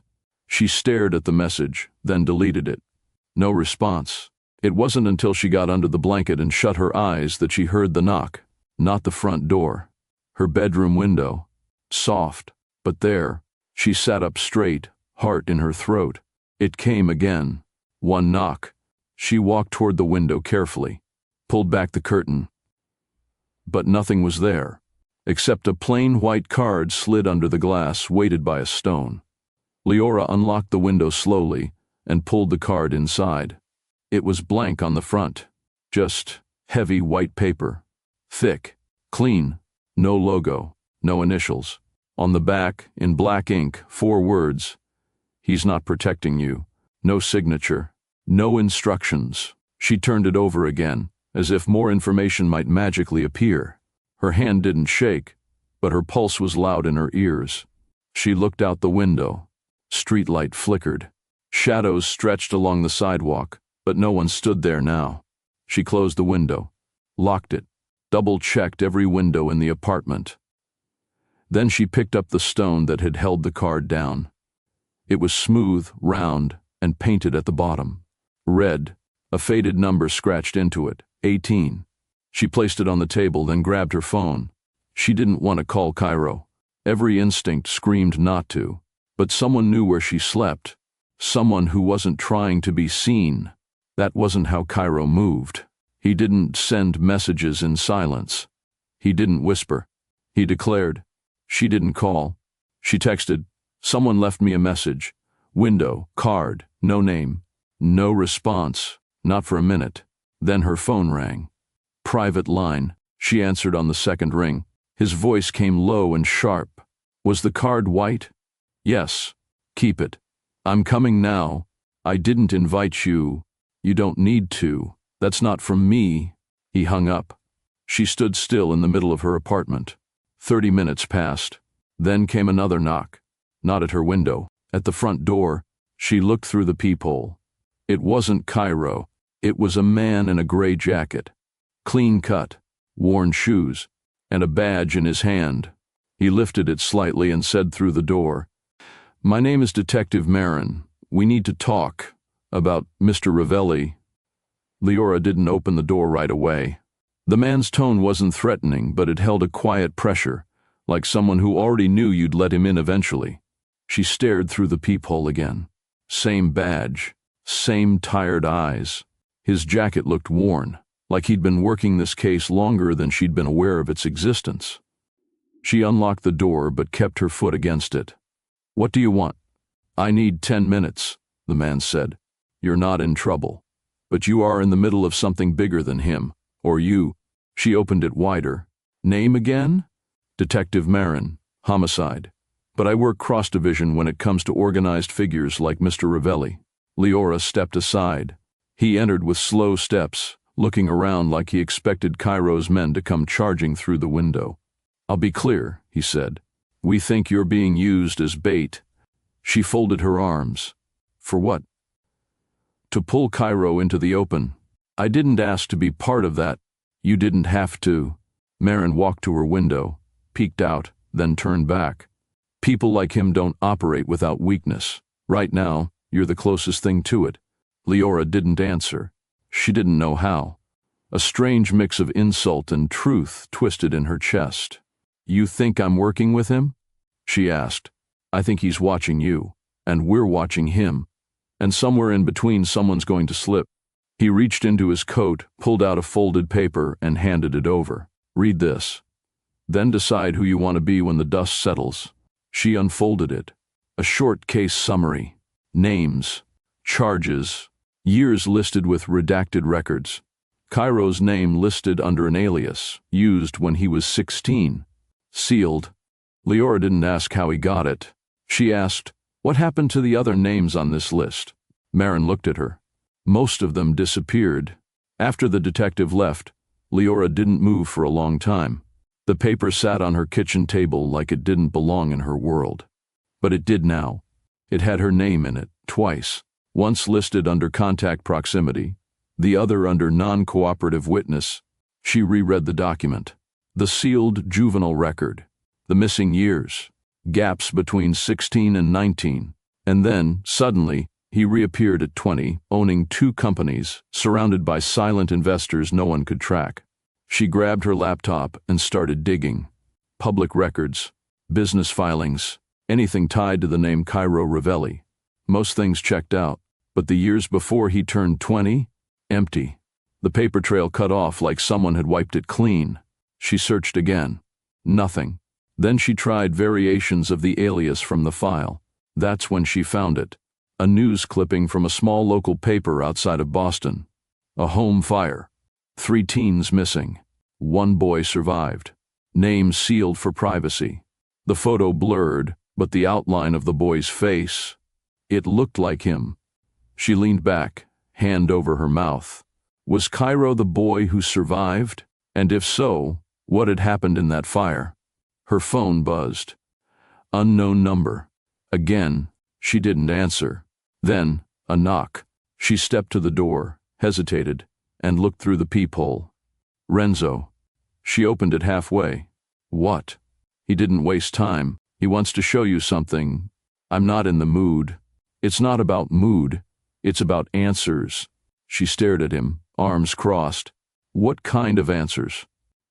Speaker 1: She stared at the message, then deleted it. No response. It wasn't until she got under the blanket and shut her eyes that she heard the knock. Not the front door. Her bedroom window. Soft, but there. She sat up straight, heart in her throat. It came again. One knock. She walked toward the window carefully, pulled back the curtain. But nothing was there, except a plain white card slid under the glass, weighted by a stone. Leora unlocked the window slowly and pulled the card inside. It was blank on the front, just heavy white paper. Thick, clean, no logo, no initials. On the back, in black ink, 4 words. "He's not protecting you." No signature, no instructions. She turned it over again, as if more information might magically appear. Her hand didn't shake, but her pulse was loud in her ears. She looked out the window. Streetlight flickered. Shadows stretched along the sidewalk, but no one stood there now. She closed the window, locked it, double-checked every window in the apartment. Then she picked up the stone that had held the card down. It was smooth, round, and painted at the bottom. Red, a faded number scratched into it, 18. She placed it on the table, then grabbed her phone. She didn't want to call Cairo. Every instinct screamed not to. But someone knew where she slept. Someone who wasn't trying to be seen. That wasn't how Cairo moved. He didn't send messages in silence. He didn't whisper. He declared. She didn't call. She texted, "Someone left me a message. Window, card, no name." No response, not for a minute. Then her phone rang. Private line. She answered on the second ring. His voice came low and sharp. "Was the card white?" "Yes." "Keep it. I'm coming now." I didn't invite you. You don't need to. That's not from me." He hung up. She stood still in the middle of her apartment. 30 minutes passed. Then came another knock. Not at her window, at the front door. She looked through the peephole. It wasn't Cairo. It was a man in a gray jacket, clean cut, worn shoes, and a badge in his hand. He lifted it slightly and said through the door, "My name is Detective Marin. We need to talk about Mr. Ravelli." Leora didn't open the door right away. The man's tone wasn't threatening, but it held a quiet pressure, like someone who already knew you'd let him in eventually. She stared through the peephole again. Same badge, same tired eyes. His jacket looked worn, like he'd been working this case longer than she'd been aware of its existence. She unlocked the door but kept her foot against it. "What do you want?" "I need 10 minutes, the man said. "You're not in trouble. But you are in the middle of something bigger than him, or you." She opened it wider. "Name again?" "Detective Marin, homicide. But I work cross-division when it comes to organized figures like Mr. Ravelli." Leora stepped aside. He entered with slow steps, looking around like he expected Cairo's men to come charging through the window. "I'll be clear," he said. "We think you're being used as bait." She folded her arms. "For what?" "To pull Cairo into the open. I didn't ask to be part of that." "You didn't have to." Marin walked to her window, peeked out, then turned back. "People like him don't operate without weakness. Right now, you're the closest thing to it." Leora didn't answer. She didn't know how. A strange mix of insult and truth twisted in her chest. "You think I'm working with him?" she asked. "I think he's watching you, and we're watching him. And somewhere in between someone's going to slip." He reached into his coat, pulled out a folded paper, and handed it over. "Read this. Then decide who you want to be when the dust settles." She unfolded it. A short case summary. Names. Charges. Years listed with redacted records. Cairo's name listed under an alias, used when he was 16. Sealed. Leora didn't ask how he got it. She asked, "What happened to the other names on this list?" Marin looked at her. Most of them disappeared. After the detective left, Leora didn't move for a long time. The paper sat on her kitchen table like it didn't belong in her world. But it did now. It had her name in it, twice. Once listed under contact proximity, the other under non-cooperative witness. She reread the document. The sealed juvenile record. The missing years. Gaps between 16 and 19. And then, suddenly, he reappeared at 20, owning 2 companies, surrounded by silent investors no one could track. She grabbed her laptop and started digging. Public records, business filings, anything tied to the name Cairo Ravelli. Most things checked out, but the years before he turned 20? Empty. The paper trail cut off like someone had wiped it clean. She searched again. Nothing. Then she tried variations of the alias from the file. That's when she found it. A news clipping from a small local paper outside of Boston. A home fire. 3 teens missing. 1 boy survived. Name sealed for privacy. The photo blurred, but the outline of the boy's face, it looked like him. She leaned back, hand over her mouth. Was Cairo the boy who survived? And if so, what had happened in that fire? Her phone buzzed. Unknown number. Again, she didn't answer. Then, a knock. She stepped to the door, hesitated, and looked through the peephole. Renzo. She opened it halfway. What? He didn't waste time. He wants to show you something. I'm not in the mood. It's not about mood. It's about answers. She stared at him, arms crossed. What kind of answers?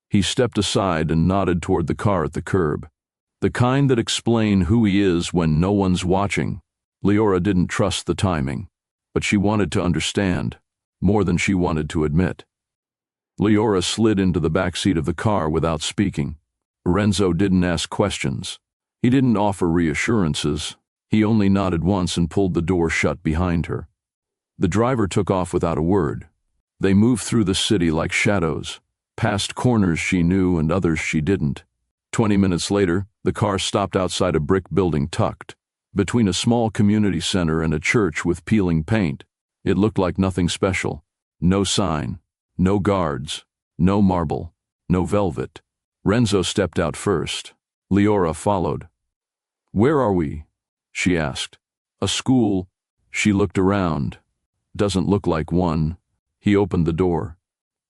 Speaker 1: He stepped aside and nodded toward the car at the curb. The kind that explain who he is when no one's watching. Leora didn't trust the timing, but she wanted to understand, more than she wanted to admit. Leora slid into the back seat of the car without speaking. Renzo didn't ask questions. He didn't offer reassurances. He only nodded once and pulled the door shut behind her. The driver took off without a word. They moved through the city like shadows, past corners she knew and others she didn't. 20 minutes later, the car stopped outside a brick building tucked, between a small community center and a church with peeling paint. It looked like nothing special. No sign, no guards, no marble, no velvet. Renzo stepped out first. Leora followed. "Where are we?" she asked. "A school." She looked around. "Doesn't look like one." He opened the door.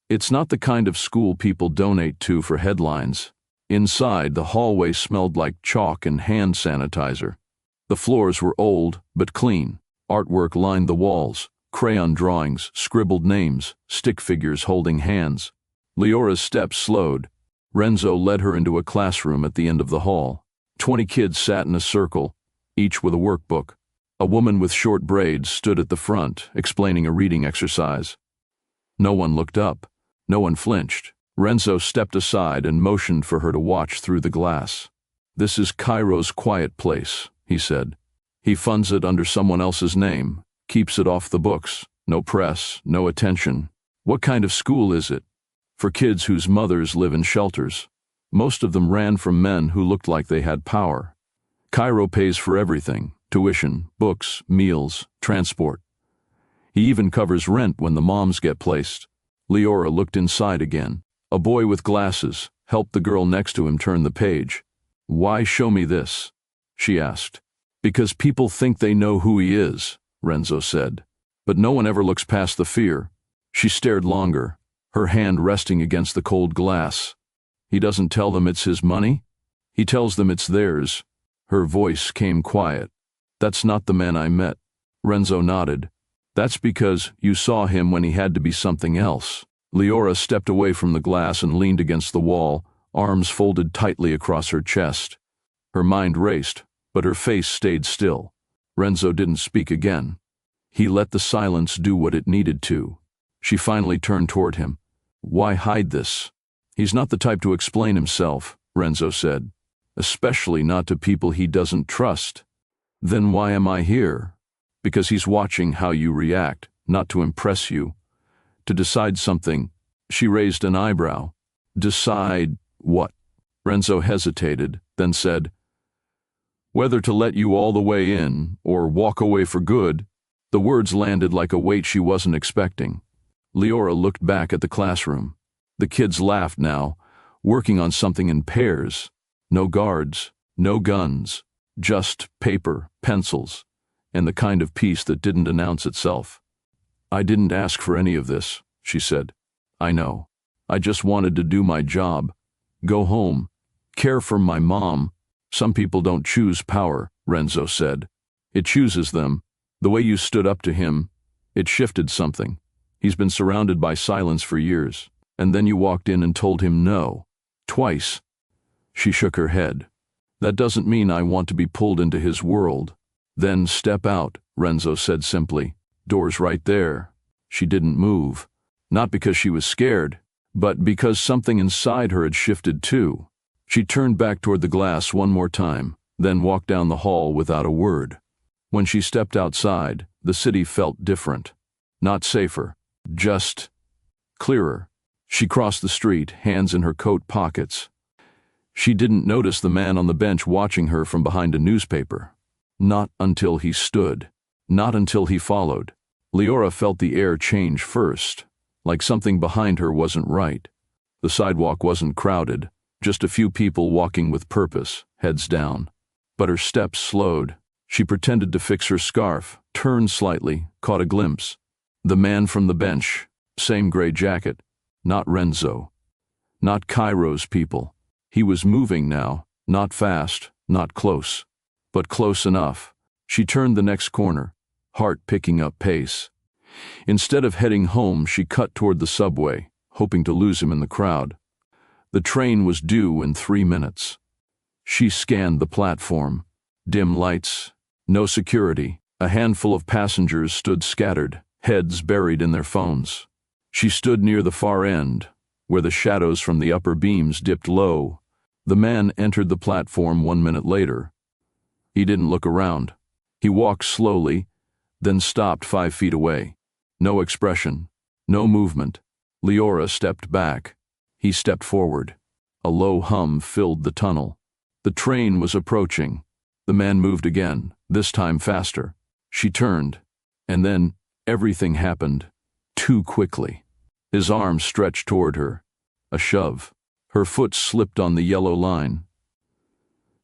Speaker 1: "It's not the kind of school people donate to for headlines." Inside, the hallway smelled like chalk and hand sanitizer. The floors were old, but clean. Artwork lined the walls, crayon drawings, scribbled names, stick figures holding hands. Leora's steps slowed. Renzo led her into a classroom at the end of the hall. 20 kids sat in a circle, each with a workbook. A woman with short braids stood at the front, explaining a reading exercise. No one looked up. No one flinched. Renzo stepped aside and motioned for her to watch through the glass. "This is Cairo's quiet place," he said. "He funds it under someone else's name, keeps it off the books. No press, no attention. What kind of school is it? For kids whose mothers live in shelters. Most of them ran from men who looked like they had power. Cairo pays for everything: tuition, books, meals, transport. He even covers rent when the moms get placed." Leora looked inside again. A boy with glasses helped the girl next to him turn the page. "Why show me this?" she asked. "Because people think they know who he is," Renzo said. "But no one ever looks past the fear." She stared longer, her hand resting against the cold glass. "He doesn't tell them it's his money? He tells them it's theirs." Her voice came quiet. "That's not the man I met." Renzo nodded. "That's because you saw him when he had to be something else." Leora stepped away from the glass and leaned against the wall, arms folded tightly across her chest. Her mind raced, but her face stayed still. Renzo didn't speak again. He let the silence do what it needed to. She finally turned toward him. "Why hide this?" "He's not the type to explain himself," Renzo said. "Especially not to people he doesn't trust." "Then why am I here?" "Because he's watching how you react, not to impress you. To decide something." She raised an eyebrow. "Decide what?" Renzo hesitated, then said, "Whether to let you all the way in, or walk away for good." The words landed like a weight she wasn't expecting. Leora looked back at the classroom. The kids laughed now, working on something in pairs. No guards, no guns, just paper, pencils, and the kind of peace that didn't announce itself. "I didn't ask for any of this," she said. "I know. I just wanted to do my job. Go home. Care for my mom." "Some people don't choose power," Renzo said. "It chooses them. The way you stood up to him, it shifted something. He's been surrounded by silence for years. And then you walked in and told him no. Twice." She shook her head. "That doesn't mean I want to be pulled into his world." "Then step out," Renzo said simply. "Door's right there." She didn't move. Not because she was scared, but because something inside her had shifted too. She turned back toward the glass one more time, then walked down the hall without a word. When she stepped outside, the city felt different. Not safer, just clearer. She crossed the street, hands in her coat pockets. She didn't notice the man on the bench watching her from behind a newspaper. Not until he stood. Not until he followed. Leora felt the air change first, like something behind her wasn't right. The sidewalk wasn't crowded, just a few people walking with purpose, heads down. But her steps slowed. She pretended to fix her scarf, turned slightly, caught a glimpse. The man from the bench, same gray jacket. Not Renzo. Not Cairo's people. He was moving now, not fast, not close, but close enough. She turned the next corner, heart picking up pace. Instead of heading home, she cut toward the subway, hoping to lose him in the crowd. The train was due in 3 minutes. She scanned the platform. Dim lights, no security. A handful of passengers stood scattered, heads buried in their phones. She stood near the far end, where the shadows from the upper beams dipped low. The man entered the platform 1 minute later. He didn't look around. He walked slowly, then stopped 5 feet away. No expression, no movement. Leora stepped back. He stepped forward. A low hum filled the tunnel. The train was approaching. The man moved again, this time faster. She turned, and then everything happened too quickly. His arm stretched toward her. A shove. Her foot slipped on the yellow line.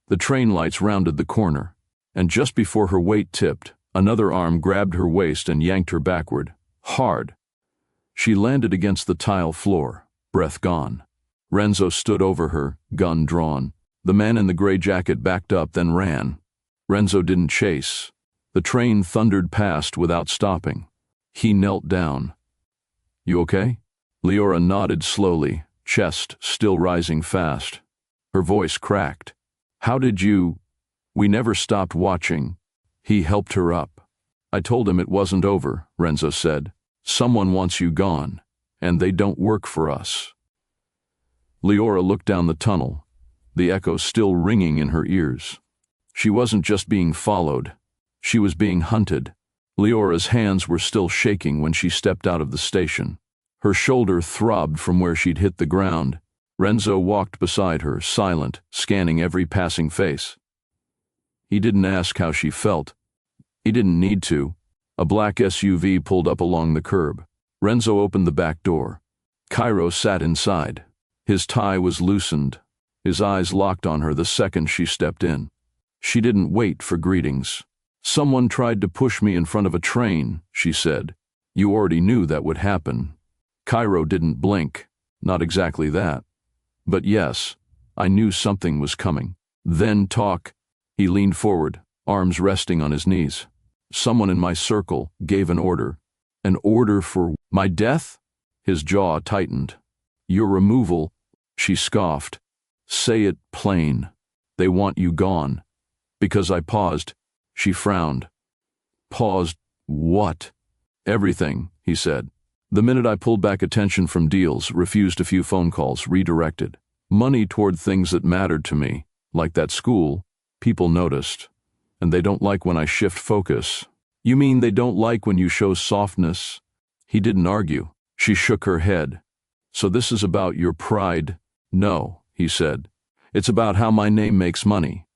Speaker 1: The train lights rounded the corner, and just before her weight tipped, another arm grabbed her waist and yanked her backward, hard. She landed against the tile floor, breath gone. Renzo stood over her, gun drawn. The man in the gray jacket backed up, then ran. Renzo didn't chase. The train thundered past without stopping. He knelt down. "You okay?" Leora nodded slowly, chest still rising fast. Her voice cracked. "How did you—" "We never stopped watching." He helped her up. "I told him it wasn't over," Renzo said. "Someone wants you gone, and they don't work for us." Leora looked down the tunnel, the echo still ringing in her ears. She wasn't just being followed. She was being hunted. Leora's hands were still shaking when she stepped out of the station. Her shoulder throbbed from where she'd hit the ground. Renzo walked beside her, silent, scanning every passing face. He didn't ask how she felt. He didn't need to. A black SUV pulled up along the curb. Renzo opened the back door. Cairo sat inside. His tie was loosened. His eyes locked on her the second she stepped in. She didn't wait for greetings. "Someone tried to push me in front of a train," she said. "You already knew that would happen." Cairo didn't blink. Not exactly that. But yes, I knew something was coming. "Then talk." He leaned forward, arms resting on his knees. "Someone in my circle gave an order." "An order for my death?" His jaw tightened. "Your removal," she scoffed. "Say it plain. They want you gone." Because I paused. She frowned. "Paused what?" "Everything," he said. "The minute I pulled back attention from deals, refused a few phone calls, redirected money toward things that mattered to me, like that school, people noticed. And they don't like when I shift focus." "You mean they don't like when you show softness?" He didn't argue. She shook her head. "So this is about your pride?" "No," he said. "It's about how my name makes money.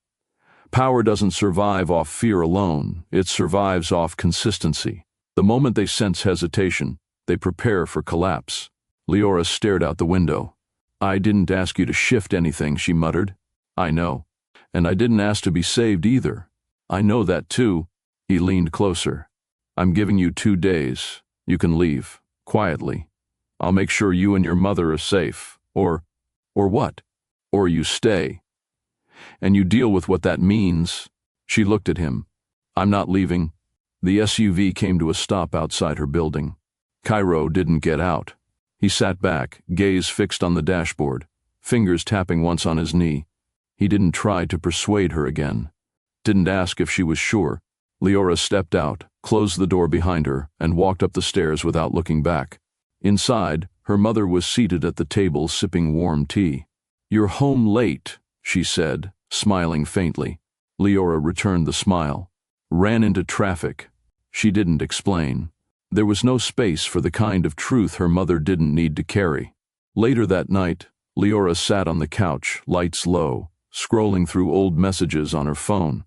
Speaker 1: Power doesn't survive off fear alone. It survives off consistency. The moment they sense hesitation, they prepare for collapse." Leora stared out the window. "I didn't ask you to shift anything," she muttered. "I know. And I didn't ask to be saved either." "I know that too." He leaned closer. "I'm giving you 2 days. You can leave, quietly. I'll make sure you and your mother are safe. Or what? Or you stay. And you deal with what that means." She looked at him. "I'm not leaving." The SUV came to a stop outside her building. Cairo didn't get out. He sat back, gaze fixed on the dashboard, fingers tapping once on his knee. He didn't try to persuade her again. Didn't ask if she was sure. Leora stepped out, closed the door behind her, and walked up the stairs without looking back. Inside, her mother was seated at the table sipping warm tea. "You're home late," she said, smiling faintly. Leora returned the smile. "Ran into traffic." She didn't explain. There was no space for the kind of truth her mother didn't need to carry. Later that night, Leora sat on the couch, lights low, scrolling through old messages on her phone.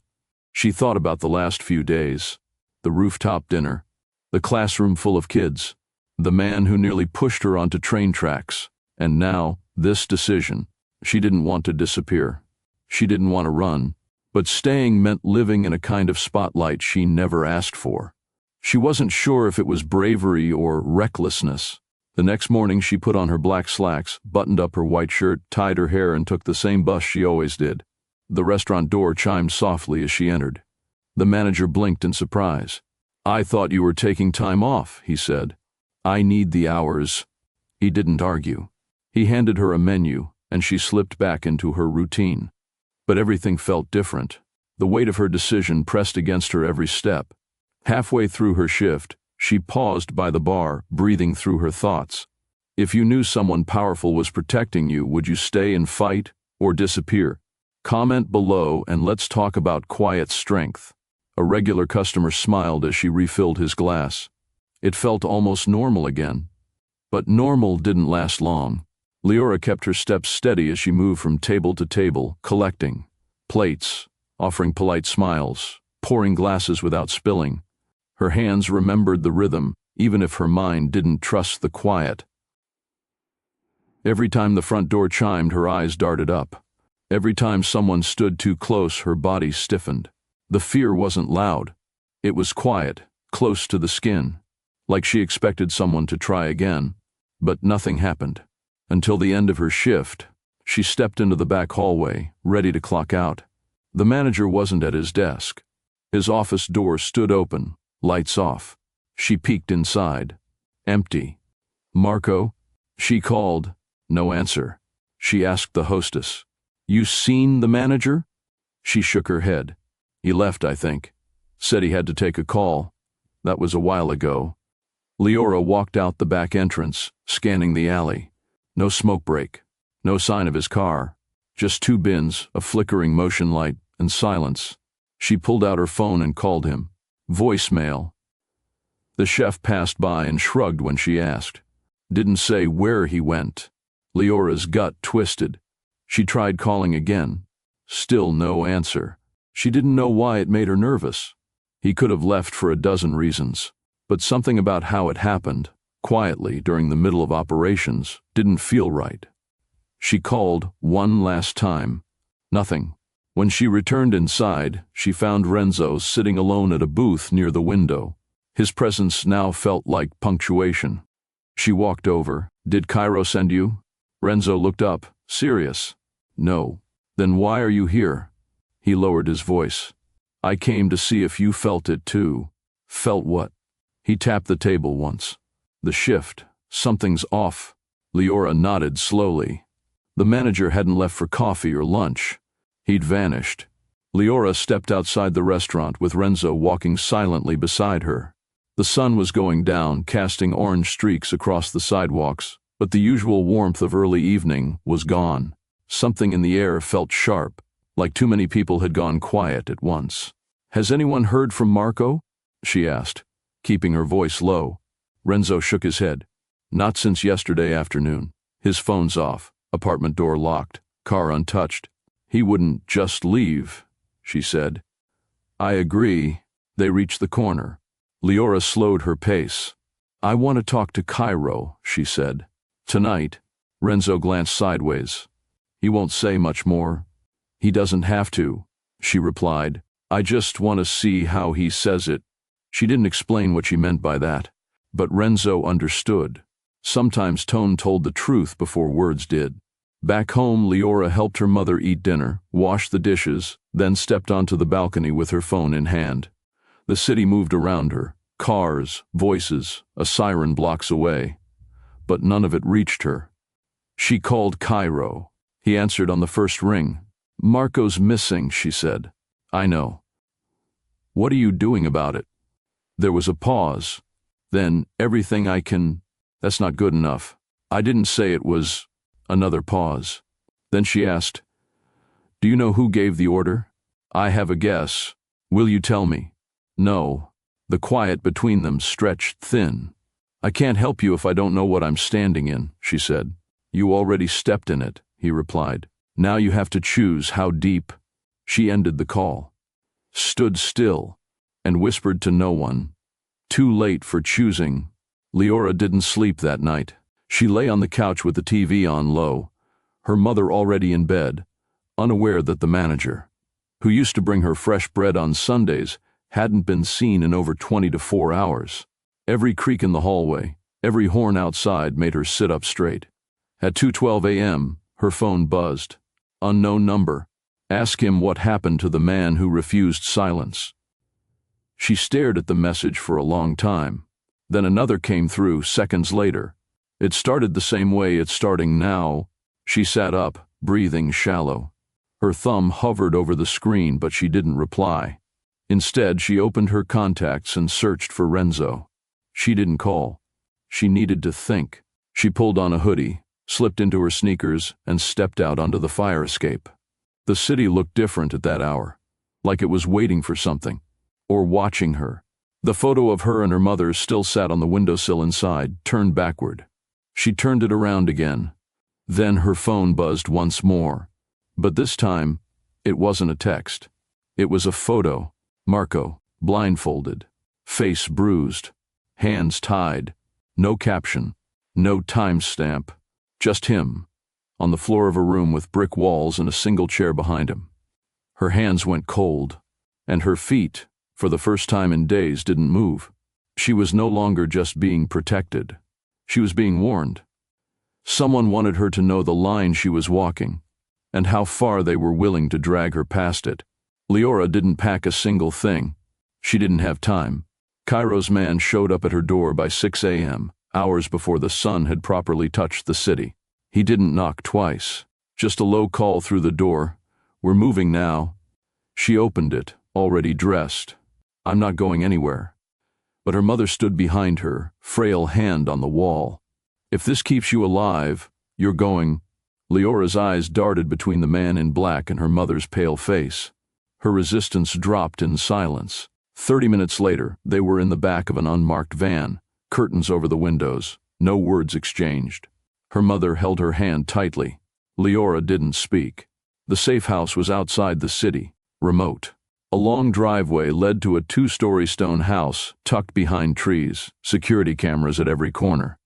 Speaker 1: She thought about the last few days. The rooftop dinner. The classroom full of kids. The man who nearly pushed her onto train tracks. And now, this decision. She didn't want to disappear. She didn't want to run. But staying meant living in a kind of spotlight she never asked for. She wasn't sure if it was bravery or recklessness. The next morning she put on her black slacks, buttoned up her white shirt, tied her hair, and took the same bus she always did. The restaurant door chimed softly as she entered. The manager blinked in surprise. "I thought you were taking time off," he said. "I need the hours." He didn't argue. He handed her a menu, and she slipped back into her routine. But everything felt different. The weight of her decision pressed against her every step. Halfway through her shift, she paused by the bar, breathing through her thoughts. If you knew someone powerful was protecting you, would you stay and fight or disappear? Comment below and let's talk about quiet strength. A regular customer smiled as she refilled his glass. It felt almost normal again. But normal didn't last long. Leora kept her steps steady as she moved from table to table, collecting plates, offering polite smiles, pouring glasses without spilling. Her hands remembered the rhythm, even if her mind didn't trust the quiet. Every time the front door chimed, her eyes darted up. Every time someone stood too close, her body stiffened. The fear wasn't loud. It was quiet, close to the skin, like she expected someone to try again. But nothing happened. Until the end of her shift, she stepped into the back hallway, ready to clock out. The manager wasn't at his desk. His office door stood open, lights off. She peeked inside. Empty. "Marco?" she called. No answer. She asked the hostess, "You seen the manager?" She shook her head. "He left, I think. Said he had to take a call. That was a while ago." Leora walked out the back entrance, scanning the alley. No smoke break. No sign of his car. Just 2 bins, a flickering motion light, and silence. She pulled out her phone and called him. Voicemail. The chef passed by and shrugged when she asked. Didn't say where he went. Leora's gut twisted. She tried calling again. Still no answer. She didn't know why it made her nervous. He could have left for a dozen reasons, but something about how it happened, quietly during the middle of operations, didn't feel right. She called one last time. Nothing. When she returned inside, she found Renzo sitting alone at a booth near the window. His presence now felt like punctuation. She walked over. "Did Cairo send you?" Renzo looked up, serious. "No." "Then why are you here?" He lowered his voice. "I came to see if you felt it too." "Felt what?" He tapped the table once. "The shift. Something's off." Leora nodded slowly. The manager hadn't left for coffee or lunch. He'd vanished. Leora stepped outside the restaurant with Renzo walking silently beside her. The sun was going down, casting orange streaks across the sidewalks, but the usual warmth of early evening was gone. Something in the air felt sharp, like too many people had gone quiet at once. "Has anyone heard from Marco?" she asked, keeping her voice low. Renzo shook his head. "Not since yesterday afternoon. His phone's off, apartment door locked, car untouched. He wouldn't just leave," she said. "I agree." They reached the corner. Leora slowed her pace. "I want to talk to Cairo," she said. "Tonight." Renzo glanced sideways. "He won't say much more." "He doesn't have to," she replied. "I just want to see how he says it." She didn't explain what she meant by that, but Renzo understood. Sometimes tone told the truth before words did. Back home, Leora helped her mother eat dinner, washed the dishes, then stepped onto the balcony with her phone in hand. The city moved around her, cars, voices, a siren blocks away. But none of it reached her. She called Cairo. He answered on the first ring. "Marco's missing," she said. "I know." "What are you doing about it?" There was a pause. Then, "Everything I can..." "That's not good enough. I didn't say it was..." Another pause. Then she asked, "Do you know who gave the order?" "I have a guess. Will you tell me?" "No." The quiet between them stretched thin. "I can't help you if I don't know what I'm standing in," she said. "You already stepped in it," he replied. "Now you have to choose how deep." She ended the call, stood still, and whispered to no one. Too late for choosing. Leora didn't sleep that night. She lay on the couch with the TV on low, her mother already in bed, unaware that the manager, who used to bring her fresh bread on Sundays, hadn't been seen in over 24 hours. Every creak in the hallway, every horn outside made her sit up straight. At 2:12 a.m., her phone buzzed. Unknown number. Ask him what happened to the man who refused silence. She stared at the message for a long time. Then another came through seconds later. It started the same way it's starting now. She sat up, breathing shallow. Her thumb hovered over the screen, but she didn't reply. Instead, she opened her contacts and searched for Renzo. She didn't call. She needed to think. She pulled on a hoodie, slipped into her sneakers, and stepped out onto the fire escape. The city looked different at that hour, like it was waiting for something, or watching her. The photo of her and her mother still sat on the windowsill inside, turned backward. She turned it around again. Then her phone buzzed once more. But this time, it wasn't a text. It was a photo. Marco, blindfolded, face bruised, hands tied, no caption, no timestamp, just him, on the floor of a room with brick walls and a single chair behind him. Her hands went cold, and her feet, for the first time in days, didn't move. She was no longer just being protected. She was being warned. Someone wanted her to know the line she was walking, and how far they were willing to drag her past it. Leora didn't pack a single thing. She didn't have time. Cairo's man showed up at her door by 6 a.m., hours before the sun had properly touched the city. He didn't knock twice, just a low call through the door. "We're moving now." She opened it, already dressed. "I'm not going anywhere." But her mother stood behind her, frail hand on the wall. "If this keeps you alive, you're going." Leora's eyes darted between the man in black and her mother's pale face. Her resistance dropped in silence. 30 minutes later, they were in the back of an unmarked van, curtains over the windows, no words exchanged. Her mother held her hand tightly. Leora didn't speak. The safe house was outside the city, remote. A long driveway led to a 2-story stone house tucked behind trees, security cameras at every corner.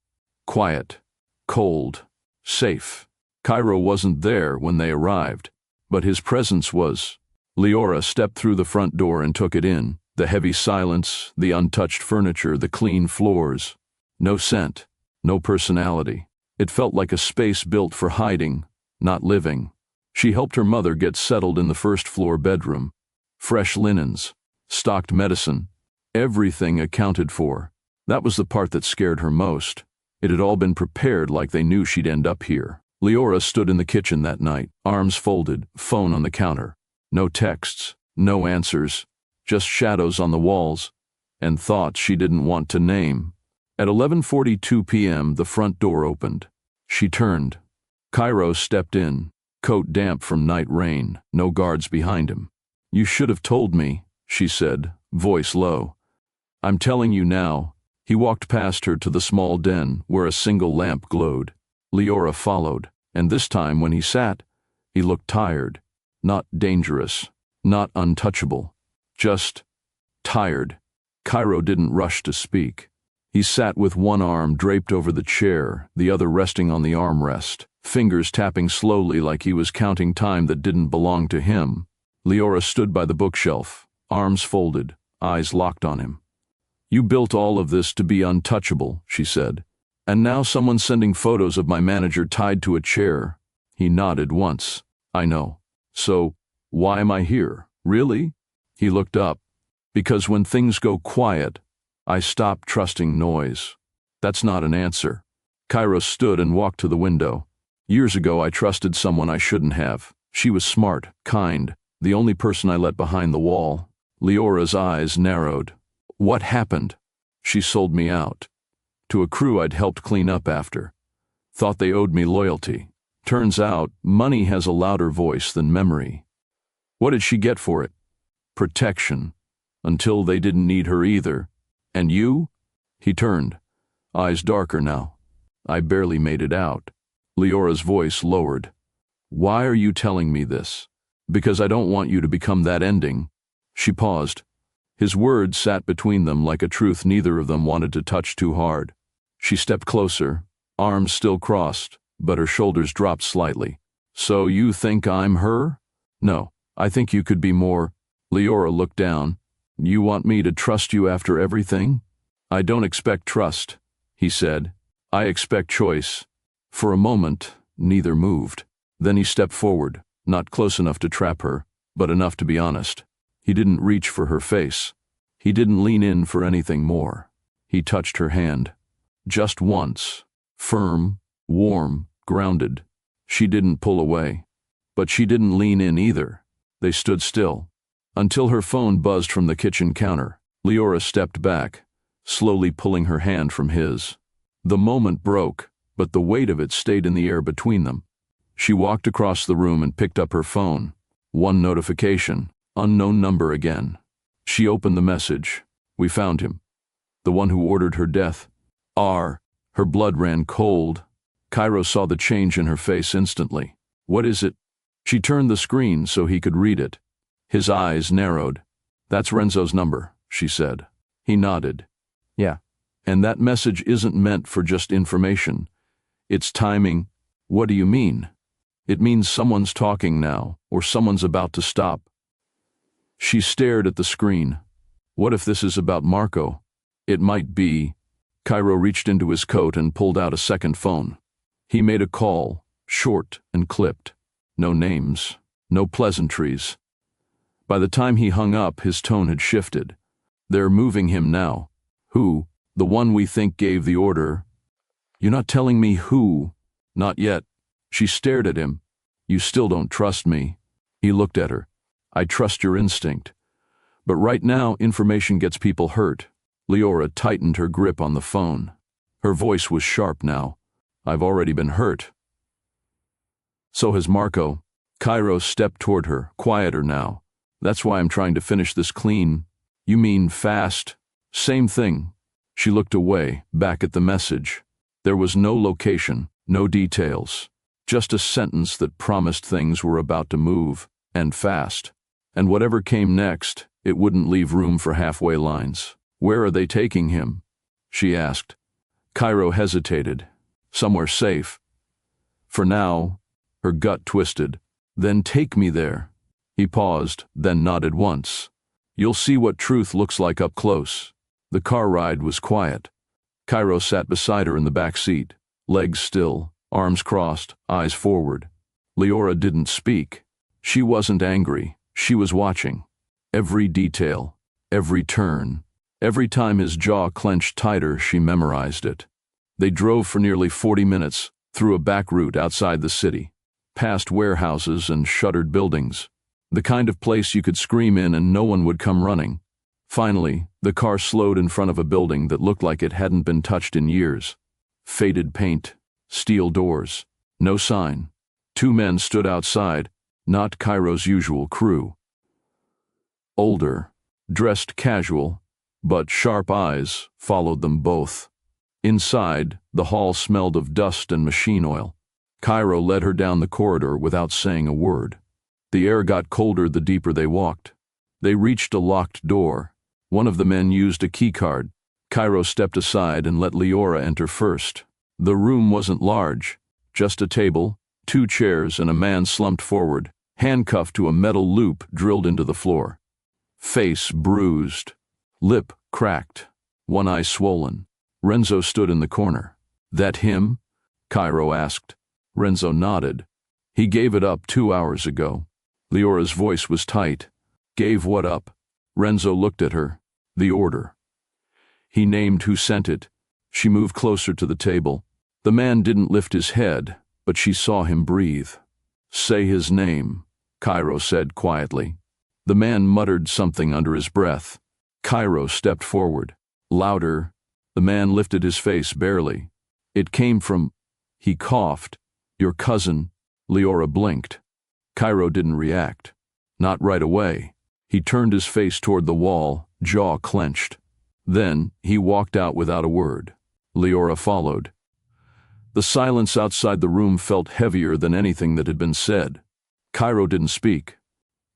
Speaker 1: Quiet, cold, safe. Cairo wasn't there when they arrived, but his presence was. Leora stepped through the front door and took it in. The heavy silence, the untouched furniture, the clean floors. No scent, no personality. It felt like a space built for hiding, not living. She helped her mother get settled in the first-floor bedroom. Fresh linens, stocked medicine, everything accounted for. That was the part that scared her most. It had all been prepared like they knew she'd end up here. Leora stood in the kitchen that night, arms folded, phone on the counter. No texts, no answers, just shadows on the walls, and thoughts she didn't want to name. At 11:42 p.m., the front door opened. She turned. Cairo stepped in, coat damp from night rain, no guards behind him. "You should have told me," she said, voice low. "I'm telling you now." He walked past her to the small den where a single lamp glowed. Leora followed, and this time when he sat, he looked tired. Not dangerous, not untouchable, just tired. Cairo didn't rush to speak. He sat with one arm draped over the chair, the other resting on the armrest, fingers tapping slowly like he was counting time that didn't belong to him. Leora stood by the bookshelf, arms folded, eyes locked on him. "You built all of this to be untouchable," she said. "And now someone's sending photos of my manager tied to a chair." He nodded once. "I know. So, why am I here? Really?" He looked up. "Because when things go quiet, I stop trusting noise." "That's not an answer." Cairo stood and walked to the window. "Years ago I trusted someone I shouldn't have. She was smart, kind, the only person I let behind the wall." Leora's eyes narrowed. "What happened?" "She sold me out. To a crew I'd helped clean up after. Thought they owed me loyalty. Turns out, money has a louder voice than memory. What did she get for it? Protection. Until they didn't need her either. And you?" He turned, eyes darker now. "I barely made it out." Leora's voice lowered. "Why are you telling me this?" "Because I don't want you to become that ending." She paused. His words sat between them like a truth neither of them wanted to touch too hard. She stepped closer, arms still crossed, but her shoulders dropped slightly. "So you think I'm her?" "No, I think you could be more." Leora looked down. "You want me to trust you after everything?" "I don't expect trust," he said. "I expect choice." For a moment, neither moved. Then he stepped forward, not close enough to trap her, but enough to be honest. He didn't reach for her face. He didn't lean in for anything more. He touched her hand. Just once. Firm, warm, grounded. She didn't pull away. But she didn't lean in either. They stood still. Until her phone buzzed from the kitchen counter. Leora stepped back, slowly pulling her hand from his. The moment broke, but the weight of it stayed in the air between them. She walked across the room and picked up her phone. One notification. Unknown number again. She opened the message. "We found him. The one who ordered her death." Her blood ran cold. Cairo saw the change in her face instantly. "What is it?" She turned the screen so he could read it. His eyes narrowed. That's Renzo's number, she said. He nodded.
Speaker 2: Yeah.
Speaker 1: And that message isn't meant for just information. It's timing. What do you mean? It means someone's talking now, or someone's about to stop. She stared at the screen. What if this is about Marco? It might be. Cairo reached into his coat and pulled out a second phone. He made a call, short and clipped. No names, no pleasantries. By the time he hung up, his tone had shifted. They're moving him now. Who? The one we think gave the order. You're not telling me who? Not yet. She stared at him. You still don't trust me. He looked at her. I trust your instinct. But right now, information gets people hurt. Leora tightened her grip on the phone. Her voice was sharp now. I've already been hurt. So has Marco. Cairo stepped toward her, quieter now. That's why I'm trying to finish this clean. You mean fast? Same thing. She looked away, back at the message. There was no location, no details. Just a sentence that promised things were about to move, and fast. And whatever came next, it wouldn't leave room for halfway lines. Where are they taking him? She asked. Cairo hesitated. Somewhere safe. For now. Her gut twisted. Then take me there. He paused, then nodded once. You'll see what truth looks like up close. The car ride was quiet. Cairo sat beside her in the back seat, legs still, arms crossed, eyes forward. Leora didn't speak. She wasn't angry. She was watching. Every detail, every turn. Every time his jaw clenched tighter, she memorized it. They drove for nearly 40 minutes, through a back route outside the city, past warehouses and shuttered buildings. The kind of place you could scream in and no one would come running. Finally, the car slowed in front of a building that looked like it hadn't been touched in years. Faded paint, steel doors, no sign. Two men stood outside, not Cairo's usual crew. Older, dressed casual, but sharp eyes followed them both. Inside, the hall smelled of dust and machine oil. Cairo led her down the corridor without saying a word. The air got colder the deeper they walked. They reached a locked door. One of the men used a keycard. Cairo stepped aside and let Leora enter first. The room wasn't large. Just a table, 2 chairs, and a man slumped forward, handcuffed to a metal loop drilled into the floor. Face bruised. Lip cracked. One eye swollen. Renzo stood in the corner. That him? Cairo asked. Renzo nodded. He gave it up 2 hours ago. Leora's voice was tight. Gave what up? Renzo looked at her. The order. He named who sent it. She moved closer to the table. The man didn't lift his head, but she saw him breathe. Say his name, Cairo said quietly. The man muttered something under his breath. Cairo stepped forward. Louder. The man lifted his face barely. It came from... He coughed. Your cousin. Leora blinked. Cairo didn't react. Not right away. He turned his face toward the wall, jaw clenched. Then, he walked out without a word. Leora followed. The silence outside the room felt heavier than anything that had been said. Cairo didn't speak.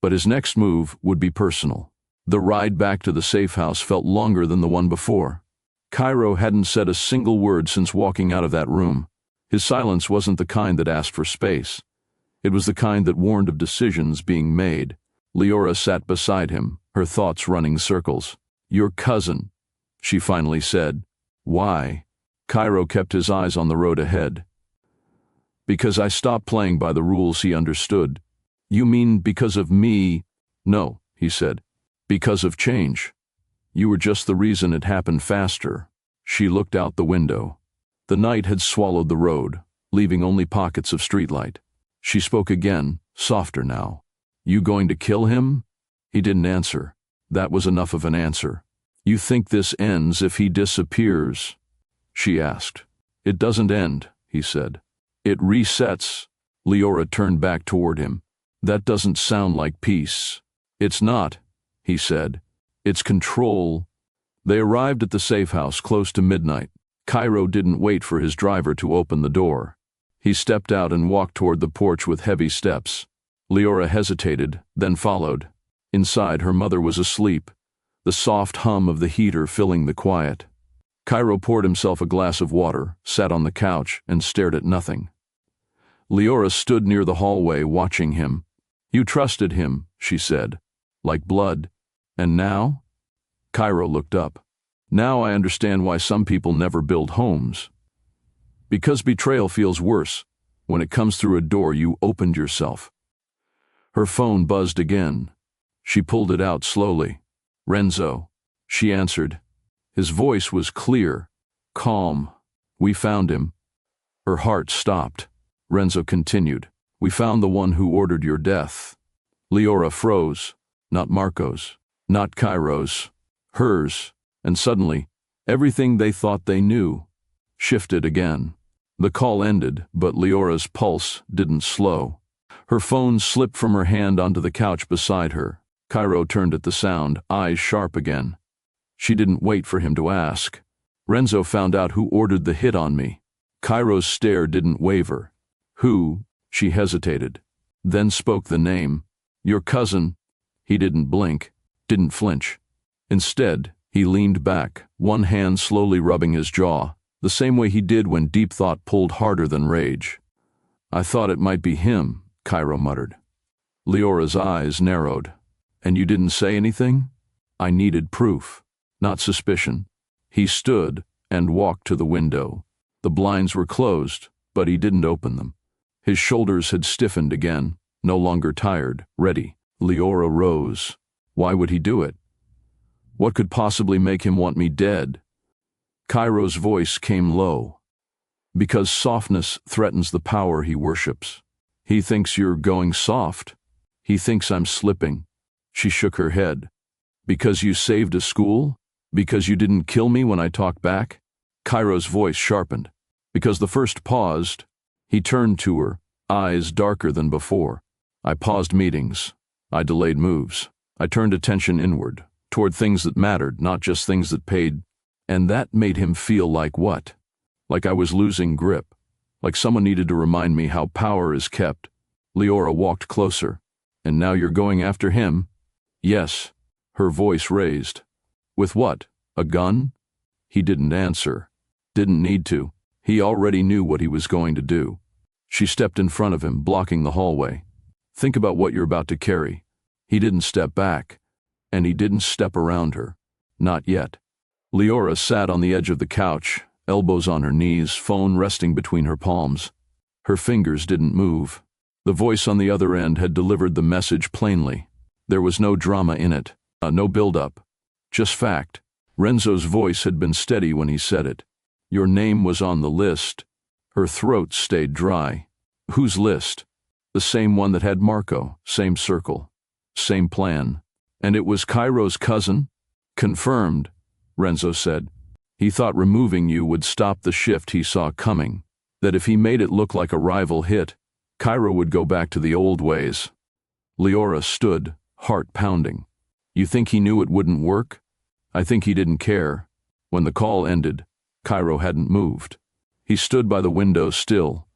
Speaker 1: But his next move would be personal. The ride back to the safe house felt longer than the one before. Cairo hadn't said a single word since walking out of that room. His silence wasn't the kind that asked for space. It was the kind that warned of decisions being made. Leora sat beside him, her thoughts running circles. Your cousin, she finally said. Why? Cairo kept his eyes on the road ahead. Because I stopped playing by the rules he understood. You mean because of me? No, he said. Because of change. You were just the reason it happened faster. She looked out the window. The night had swallowed the road, leaving only pockets of streetlight. She spoke again, softer now. You going to kill him? He didn't answer. That was enough of an answer. You think this ends if he disappears? She asked. It doesn't end, he said. It resets. Leora turned back toward him. That doesn't sound like peace. It's not, he said. It's control. They arrived at the safe house close to midnight. Cairo didn't wait for his driver to open the door. He stepped out and walked toward the porch with heavy steps. Leora hesitated, then followed. Inside, her mother was asleep, the soft hum of the heater filling the quiet. Cairo poured himself a glass of water, sat on the couch, and stared at nothing. Leora stood near the hallway, watching him. "You trusted him," she said, "like blood. And now?" Cairo looked up. "Now I understand why some people never build homes. Because betrayal feels worse when it comes through a door you opened yourself." Her phone buzzed again. She pulled it out slowly. "Renzo," she answered. His voice was clear, calm. "We found him." Her heart stopped. Renzo continued, "We found the one who ordered your death." Leora froze. Not Marco's, not Cairo's, hers. And suddenly, everything they thought they knew shifted again. The call ended, but Leora's pulse didn't slow. Her phone slipped from her hand onto the couch beside her. Cairo turned at the sound, eyes sharp again. She didn't wait for him to ask. "Renzo found out who ordered the hit on me." Cairo's stare didn't waver. "Who?" She hesitated, then spoke the name. "Your cousin." He didn't blink, didn't flinch. Instead, he leaned back, one hand slowly rubbing his jaw, the same way he did when deep thought pulled harder than rage. "I thought it might be him," Cairo muttered. Leora's eyes narrowed. "And you didn't say anything?" "I needed proof, not suspicion." He stood and walked to the window. The blinds were closed, but he didn't open them. His shoulders had stiffened again, no longer tired, ready. Leora rose. Why would he do it? What could possibly make him want me dead? Cairo's voice came low. "Because softness threatens the power he worships. He thinks you're going soft. He thinks I'm slipping." She shook her head. "Because you saved a school? Because you didn't kill me when I talked back?" Cairo's voice sharpened. "Because the first paused." He turned to her, eyes darker than before. "I paused meetings. I delayed moves. I turned attention inward, toward things that mattered, not just things that paid. And that made him feel like what? Like I was losing grip. Like someone needed to remind me how power is kept." Leora walked closer. "And now you're going after him?" "Yes." Her voice raised. "With what? A gun?" He didn't answer. Didn't need to. He already knew what he was going to do. She stepped in front of him, blocking the hallway. "Think about what you're about to carry." He didn't step back, and he didn't step around her. Not yet. Leora sat on the edge of the couch, elbows on her knees, phone resting between her palms. Her fingers didn't move. The voice on the other end had delivered the message plainly. There was no drama in it, no build-up, just fact. Renzo's voice had been steady when he said it. "Your name was on the list." Her throat stayed dry. Whose list? The same one that had Marco, same circle, same plan. And it was Cairo's cousin? "Confirmed," Renzo said. "He thought removing you would stop the shift he saw coming, that if he made it look like a rival hit, Cairo would go back to the old ways." Leora stood, heart pounding. "You think he knew it wouldn't work?" "I think he didn't care." When the call ended, Cairo hadn't moved. He stood by the window still,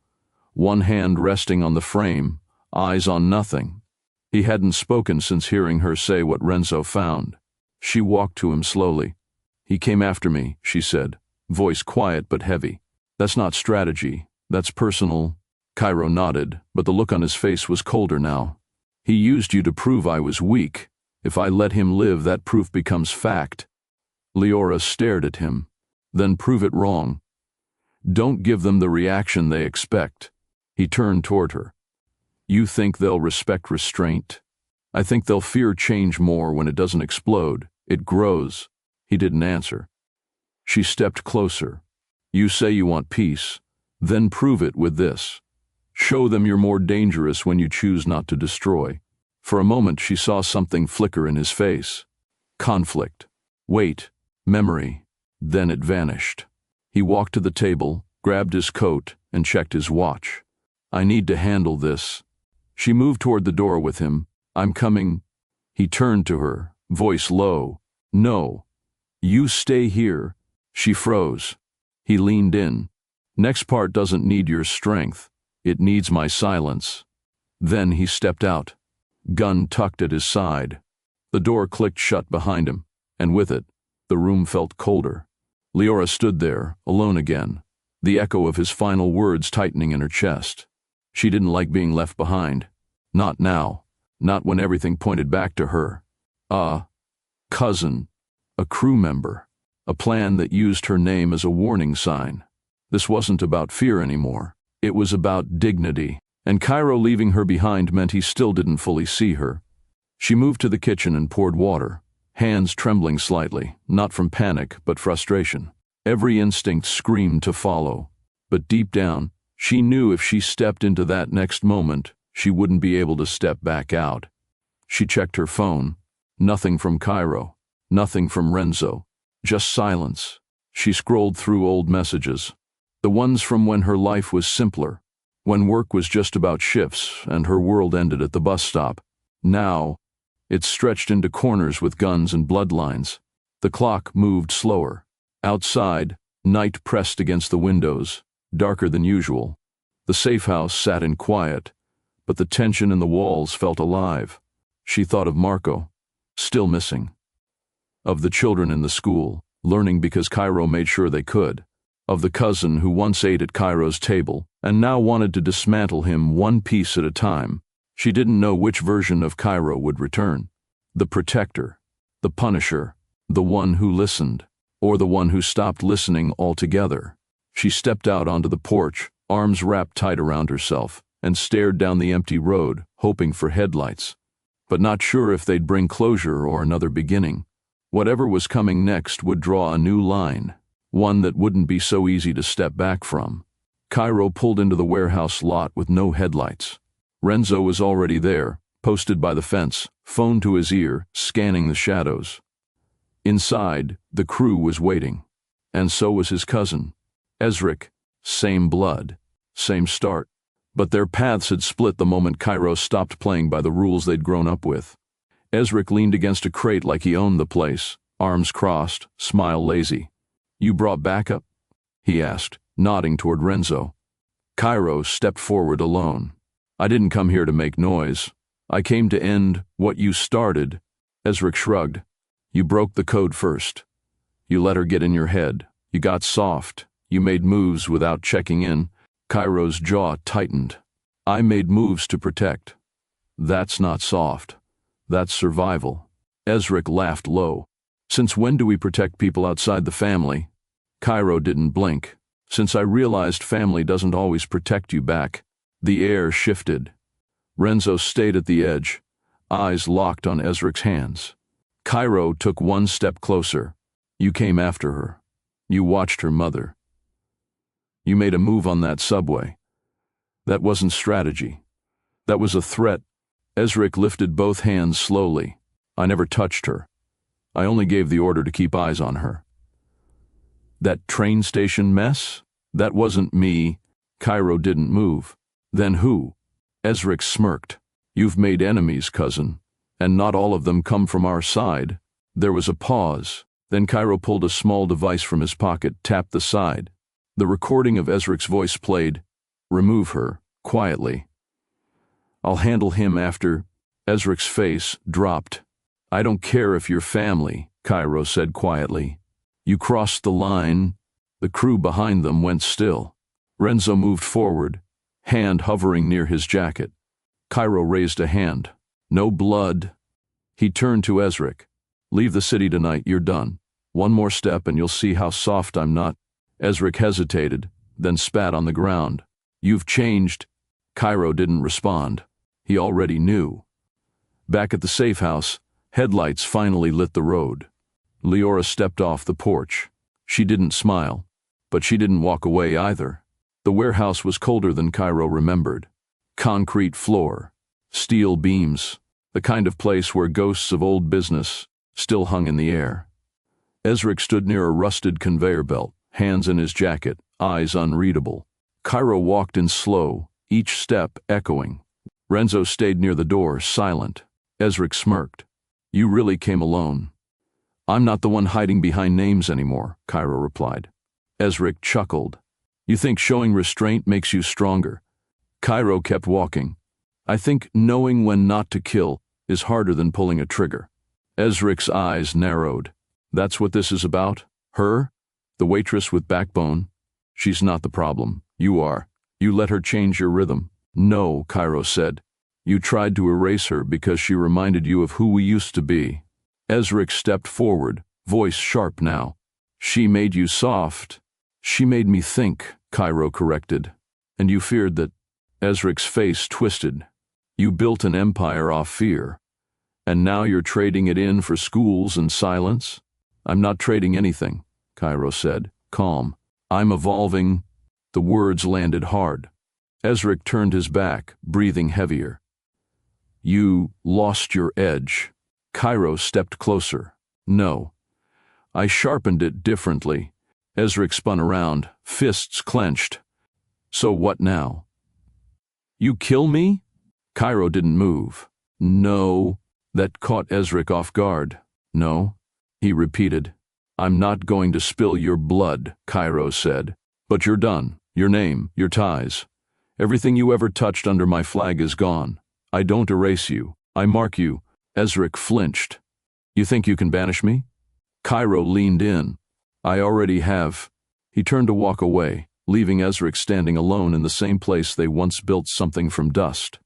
Speaker 1: one hand resting on the frame, eyes on nothing. He hadn't spoken since hearing her say what Renzo found. She walked to him slowly. "He came after me," she said, voice quiet but heavy. "That's not strategy, that's personal." Cairo nodded, but the look on his face was colder now. "He used you to prove I was weak. If I let him live, that proof becomes fact." Leora stared at him. "Then prove it wrong. Don't give them the reaction they expect." He turned toward her. "You think they'll respect restraint? I think they'll fear change more when it doesn't explode. It grows." He didn't answer. She stepped closer. "You say you want peace. Then prove it with this. Show them you're more dangerous when you choose not to destroy." For a moment she saw something flicker in his face. Conflict. Weight. Memory. Then it vanished. He walked to the table, grabbed his coat, and checked his watch. "I need to handle this." She moved toward the door with him. "I'm coming." He turned to her, voice low. "No. You stay here." She froze. He leaned in. "Next part doesn't need your strength. It needs my silence." Then he stepped out, gun tucked at his side. The door clicked shut behind him, and with it, the room felt colder. Leora stood there, alone again, the echo of his final words tightening in her chest. She didn't like being left behind. Not now. Not when everything pointed back to her. A cousin. A crew member. A plan that used her name as a warning sign. This wasn't about fear anymore. It was about dignity. And Cairo leaving her behind meant he still didn't fully see her. She moved to the kitchen and poured water, hands trembling slightly, not from panic but frustration. Every instinct screamed to follow. But deep down, she knew if she stepped into that next moment, she wouldn't be able to step back out. She checked her phone. Nothing from Cairo. Nothing from Renzo. Just silence. She scrolled through old messages. The ones from when her life was simpler. When work was just about shifts and her world ended at the bus stop. Now, it stretched into corners with guns and bloodlines. The clock moved slower. Outside, night pressed against the windows, darker than usual. The safe house sat in quiet, but the tension in the walls felt alive. She thought of Marco, still missing. Of the children in the school, learning because Cairo made sure they could. Of the cousin who once ate at Cairo's table and now wanted to dismantle him one piece at a time. She didn't know which version of Cairo would return. The protector, the punisher, the one who listened, or the one who stopped listening altogether. She stepped out onto the porch, arms wrapped tight around herself, and stared down the empty road, hoping for headlights, but not sure if they'd bring closure or another beginning. Whatever was coming next would draw a new line, one that wouldn't be so easy to step back from. Cairo pulled into the warehouse lot with no headlights. Renzo was already there, posted by the fence, phone to his ear, scanning the shadows. Inside, the crew was waiting, and so was his cousin. Ezric, same blood, same start. But their paths had split the moment Cairo stopped playing by the rules they'd grown up with. Ezric leaned against a crate like he owned the place, arms crossed, smile lazy. "You brought backup?" he asked, nodding toward Renzo. Cairo stepped forward alone. "I didn't come here to make noise. I came to end what you started." Ezric shrugged. "You broke the code first. You let her get in your head. You got soft. You made moves without checking in." Cairo's jaw tightened. "I made moves to protect. That's not soft. That's survival." Ezric laughed low. "Since when do we protect people outside the family?" Cairo didn't blink. "Since I realized family doesn't always protect you back." The air shifted. Renzo stayed at the edge, eyes locked on Ezric's hands. Cairo took one step closer. "You came after her. You watched her mother. You made a move on that subway. That wasn't strategy. That was a threat." Ezric lifted both hands slowly. "I never touched her. I only gave the order to keep eyes on her." "That train station mess? That wasn't me." Cairo didn't move. "Then who?" Ezric smirked. "You've made enemies, cousin, and not all of them come from our side." There was a pause. Then Cairo pulled a small device from his pocket, tapped the side. The recording of Ezric's voice played. "Remove her, quietly. I'll handle him after." Ezric's face dropped. "I don't care if you're family," Cairo said quietly. "You crossed the line." The crew behind them went still. Renzo moved forward, hand hovering near his jacket. Cairo raised a hand. "No blood." He turned to Ezric. "Leave the city tonight, you're done. One more step and you'll see how soft I'm not." Ezric hesitated, then spat on the ground. "You've changed." Cairo didn't respond. He already knew. Back at the safe house, headlights finally lit the road. Leora stepped off the porch. She didn't smile, but she didn't walk away either. The warehouse was colder than Cairo remembered. Concrete floor, steel beams, the kind of place where ghosts of old business still hung in the air. Ezric stood near a rusted conveyor belt, hands in his jacket, eyes unreadable. Cairo walked in slow, each step echoing. Renzo stayed near the door, silent. Ezric smirked. "You really came alone." "I'm not the one hiding behind names anymore," Cairo replied. Ezric chuckled. "You think showing restraint makes you stronger?" Cairo kept walking. "I think knowing when not to kill is harder than pulling a trigger." Ezric's eyes narrowed. That's what this is about? Her? The waitress with backbone? She's not the problem. You are. You let her change your rhythm. No, Cairo said. You tried to erase her because she reminded you of who we used to be. Ezric stepped forward, voice sharp now. She made you soft. She made me think, Cairo corrected. And you feared that. Ezric's face twisted. You built an empire off fear. And now you're trading it in for schools and silence? I'm not trading anything, Cairo said, calm. I'm evolving. The words landed hard. Ezric turned his back, breathing heavier. You lost your edge. Cairo stepped closer. No. I sharpened it differently. Ezric spun around, fists clenched. So what now? You kill me? Cairo didn't move. No. That caught Ezric off guard. No, he repeated. I'm not going to spill your blood, Cairo said. But you're done. Your name, your ties. Everything you ever touched under my flag is gone. I don't erase you. I mark you. Ezric flinched. You think you can banish me? Cairo leaned in. I already have. He turned to walk away, leaving Ezric standing alone in the same place they once built something from dust.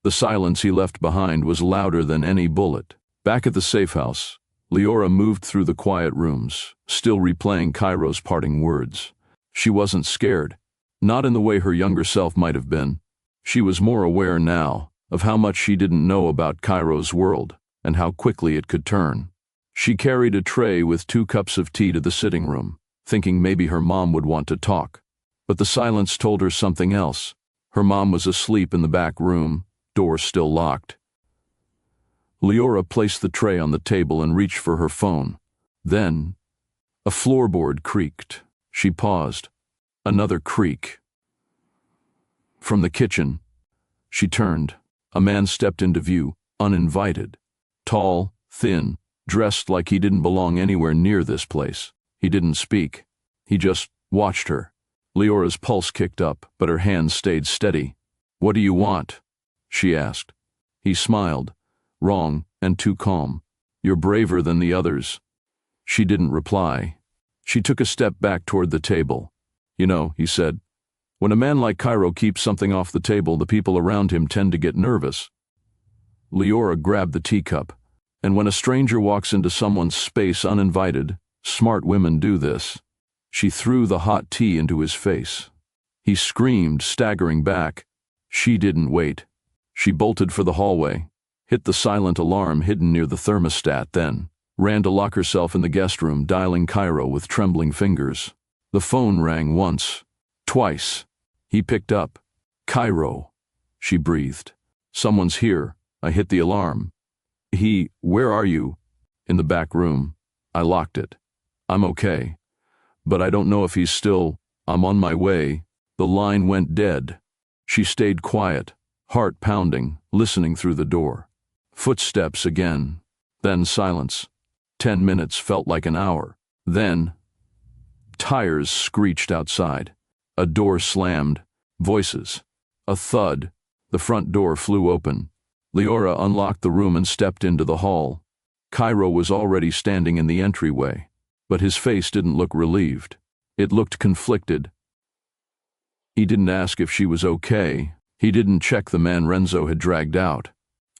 Speaker 1: The silence he left behind was louder than any bullet. Back at the safe house, Leora moved through the quiet rooms, still replaying Cairo's parting words. She wasn't scared, not in the way her younger self might have been. She was more aware now of how much she didn't know about Cairo's world and how quickly it could turn. She carried a tray with 2 cups of tea to the sitting room, thinking maybe her mom would want to talk. But the silence told her something else. Her mom was asleep in the back room, door still locked. Leora placed the tray on the table and reached for her phone. Then, a floorboard creaked. She paused. Another creak. From the kitchen, she turned. A man stepped into view, uninvited. Tall, thin, dressed like he didn't belong anywhere near this place. He didn't speak. He just watched her. Leora's pulse kicked up, but her hands stayed steady. What do you want? She asked. He smiled, wrong and too calm. You're braver than the others. She didn't reply. She took a step back toward the table. You know, he said, when a man like Cairo keeps something off the table, the people around him tend to get nervous. Leora grabbed the teacup, and when a stranger walks into someone's space uninvited, smart women do this. She threw the hot tea into his face. He screamed, staggering back. She didn't wait. She bolted for the hallway, hit the silent alarm hidden near the thermostat, then ran to lock herself in the guest room, dialing Cairo with trembling fingers. The phone rang once, twice. He picked up. Cairo, she breathed. Someone's here. I hit the alarm. Where are you? In the back room. I locked it. I'm okay. But I don't know if he's still. I'm on my way. The line went dead. She stayed quiet, heart pounding, listening through the door. Footsteps again. Then silence. 10 minutes felt like an hour. Then, tires screeched outside. A door slammed. Voices. A thud. The front door flew open. Leora unlocked the room and stepped into the hall. Cairo was already standing in the entryway, but his face didn't look relieved. It looked conflicted. He didn't ask if she was okay. He didn't check the man Renzo had dragged out.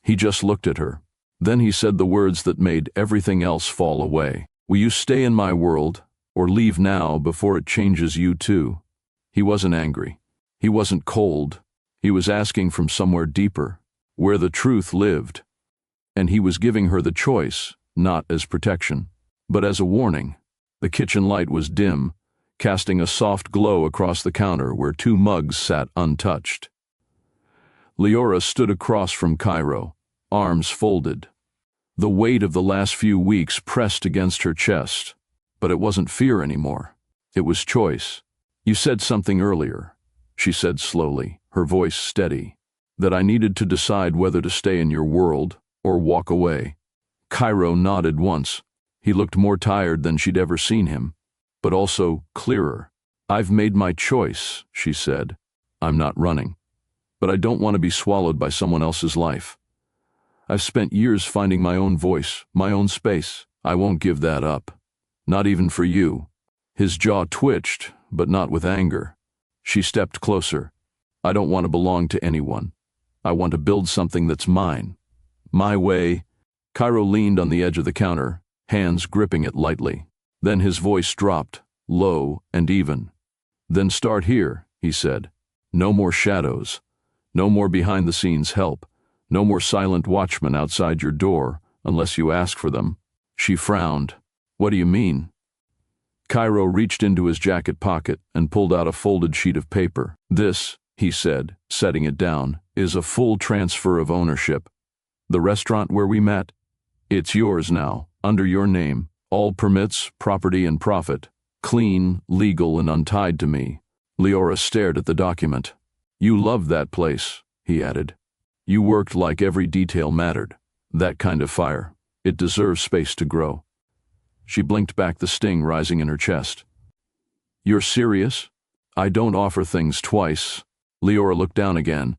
Speaker 1: He just looked at her. Then he said the words that made everything else fall away. Will you stay in my world, or leave now before it changes you too? He wasn't angry. He wasn't cold. He was asking from somewhere deeper, where the truth lived. And he was giving her the choice, not as protection, but as a warning. The kitchen light was dim, casting a soft glow across the counter where 2 mugs sat untouched. Leora stood across from Cairo, arms folded. The weight of the last few weeks pressed against her chest, but it wasn't fear anymore. It was choice. You said something earlier, she said slowly, her voice steady, that I needed to decide whether to stay in your world or walk away. Cairo nodded once. He looked more tired than she'd ever seen him, but also clearer. I've made my choice, she said. I'm not running. But I don't want to be swallowed by someone else's life. I've spent years finding my own voice, my own space. I won't give that up. Not even for you." His jaw twitched, but not with anger. She stepped closer. "I don't want to belong to anyone. I want to build something that's mine. My way." Cairo leaned on the edge of the counter, hands gripping it lightly. Then his voice dropped, low and even. "Then start here," he said. "No more shadows. No more behind-the-scenes help. No more silent watchmen outside your door, unless you ask for them." She frowned. "What do you mean?" Cairo reached into his jacket pocket and pulled out a folded sheet of paper. "This," he said, setting it down, "is a full transfer of ownership. The restaurant where we met? It's yours now, under your name. All permits, property, and profit. Clean, legal, and untied to me." Leora stared at the document. "You loved that place," he added. "You worked like every detail mattered. That kind of fire. It deserves space to grow." She blinked back, the sting rising in her chest. "You're serious?" "I don't offer things twice." Leora looked down again.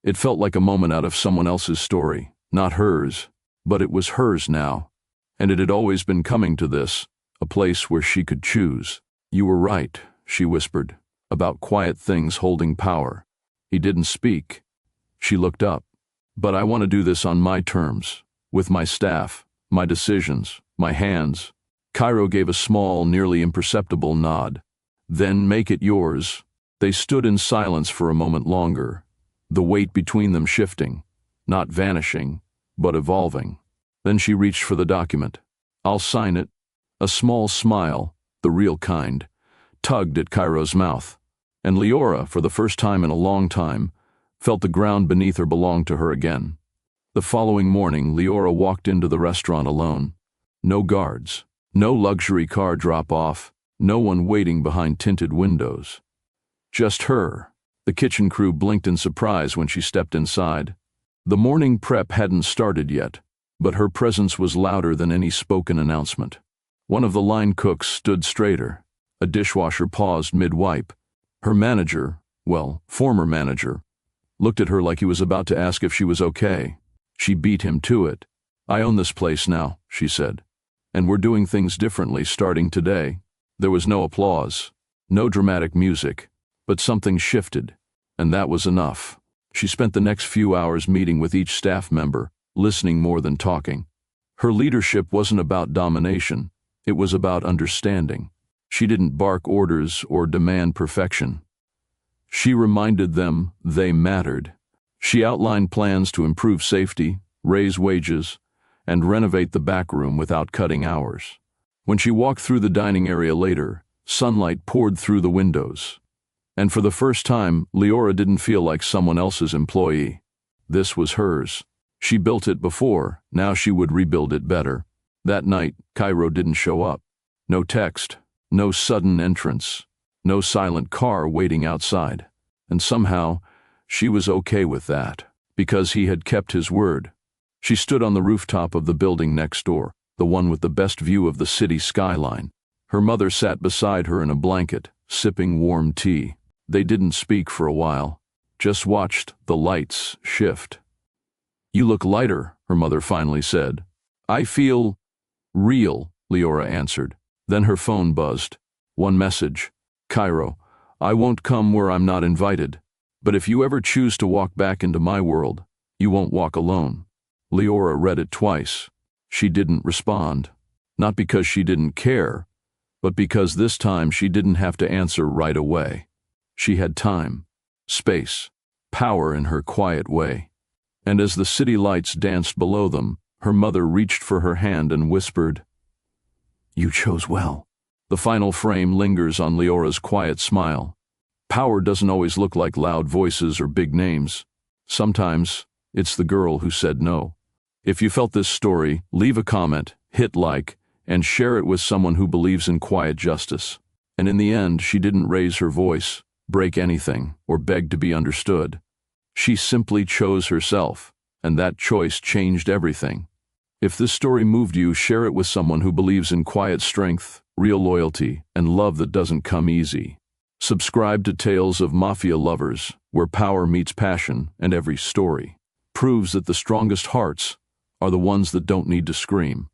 Speaker 1: It felt like a moment out of someone else's story, not hers, but it was hers now. And it had always been coming to this, a place where she could choose. "You were right," she whispered, "about quiet things holding power." He didn't speak. She looked up. "But I want to do this on my terms, with my staff, my decisions, my hands." Cairo gave a small, nearly imperceptible nod. "Then make it yours." They stood in silence for a moment longer, the weight between them shifting, not vanishing, but evolving. Then she reached for the document. "I'll sign it." A small smile, the real kind, tugged at Cairo's mouth, and Leora, for the first time in a long time, felt the ground beneath her belonged to her again. The following morning, Leora walked into the restaurant alone. No guards, no luxury car drop-off, no one waiting behind tinted windows. Just her. The kitchen crew blinked in surprise when she stepped inside. The morning prep hadn't started yet, but her presence was louder than any spoken announcement. One of the line cooks stood straighter. A dishwasher paused mid-wipe. Her manager, well, former manager, looked at her like he was about to ask if she was okay. She beat him to it. "I own this place now," she said. "And we're doing things differently starting today." There was no applause, no dramatic music, but something shifted, and that was enough. She spent the next few hours meeting with each staff member, listening more than talking. Her leadership wasn't about domination, it was about understanding. She didn't bark orders or demand perfection. She reminded them they mattered. She outlined plans to improve safety, raise wages, and renovate the back room without cutting hours. When she walked through the dining area later, sunlight poured through the windows. And for the first time, Leora didn't feel like someone else's employee. This was hers. She built it before, now she would rebuild it better. That night, Cairo didn't show up. No text, no sudden entrance, no silent car waiting outside. And somehow, she was okay with that, because he had kept his word. She stood on the rooftop of the building next door, the one with the best view of the city skyline. Her mother sat beside her in a blanket, sipping warm tea. They didn't speak for a while, just watched the lights shift. "You look lighter," her mother finally said. "I feel real," Leora answered. Then her phone buzzed. One message. "Cairo, I won't come where I'm not invited. But if you ever choose to walk back into my world, you won't walk alone." Leora read it twice. She didn't respond. Not because she didn't care, but because this time she didn't have to answer right away. She had time, space, power in her quiet way. And as the city lights danced below them, her mother reached for her hand and whispered, "You chose well." The final frame lingers on Leora's quiet smile. Power doesn't always look like loud voices or big names. Sometimes, it's the girl who said no. If you felt this story, leave a comment, hit like, and share it with someone who believes in quiet justice. And in the end, she didn't raise her voice, break anything, or beg to be understood. She simply chose herself, and that choice changed everything. If this story moved you, share it with someone who believes in quiet strength, real loyalty, and love that doesn't come easy. Subscribe to Tales of Mafia Lovers, where power meets passion, and every story proves that the strongest hearts are the ones that don't need to scream.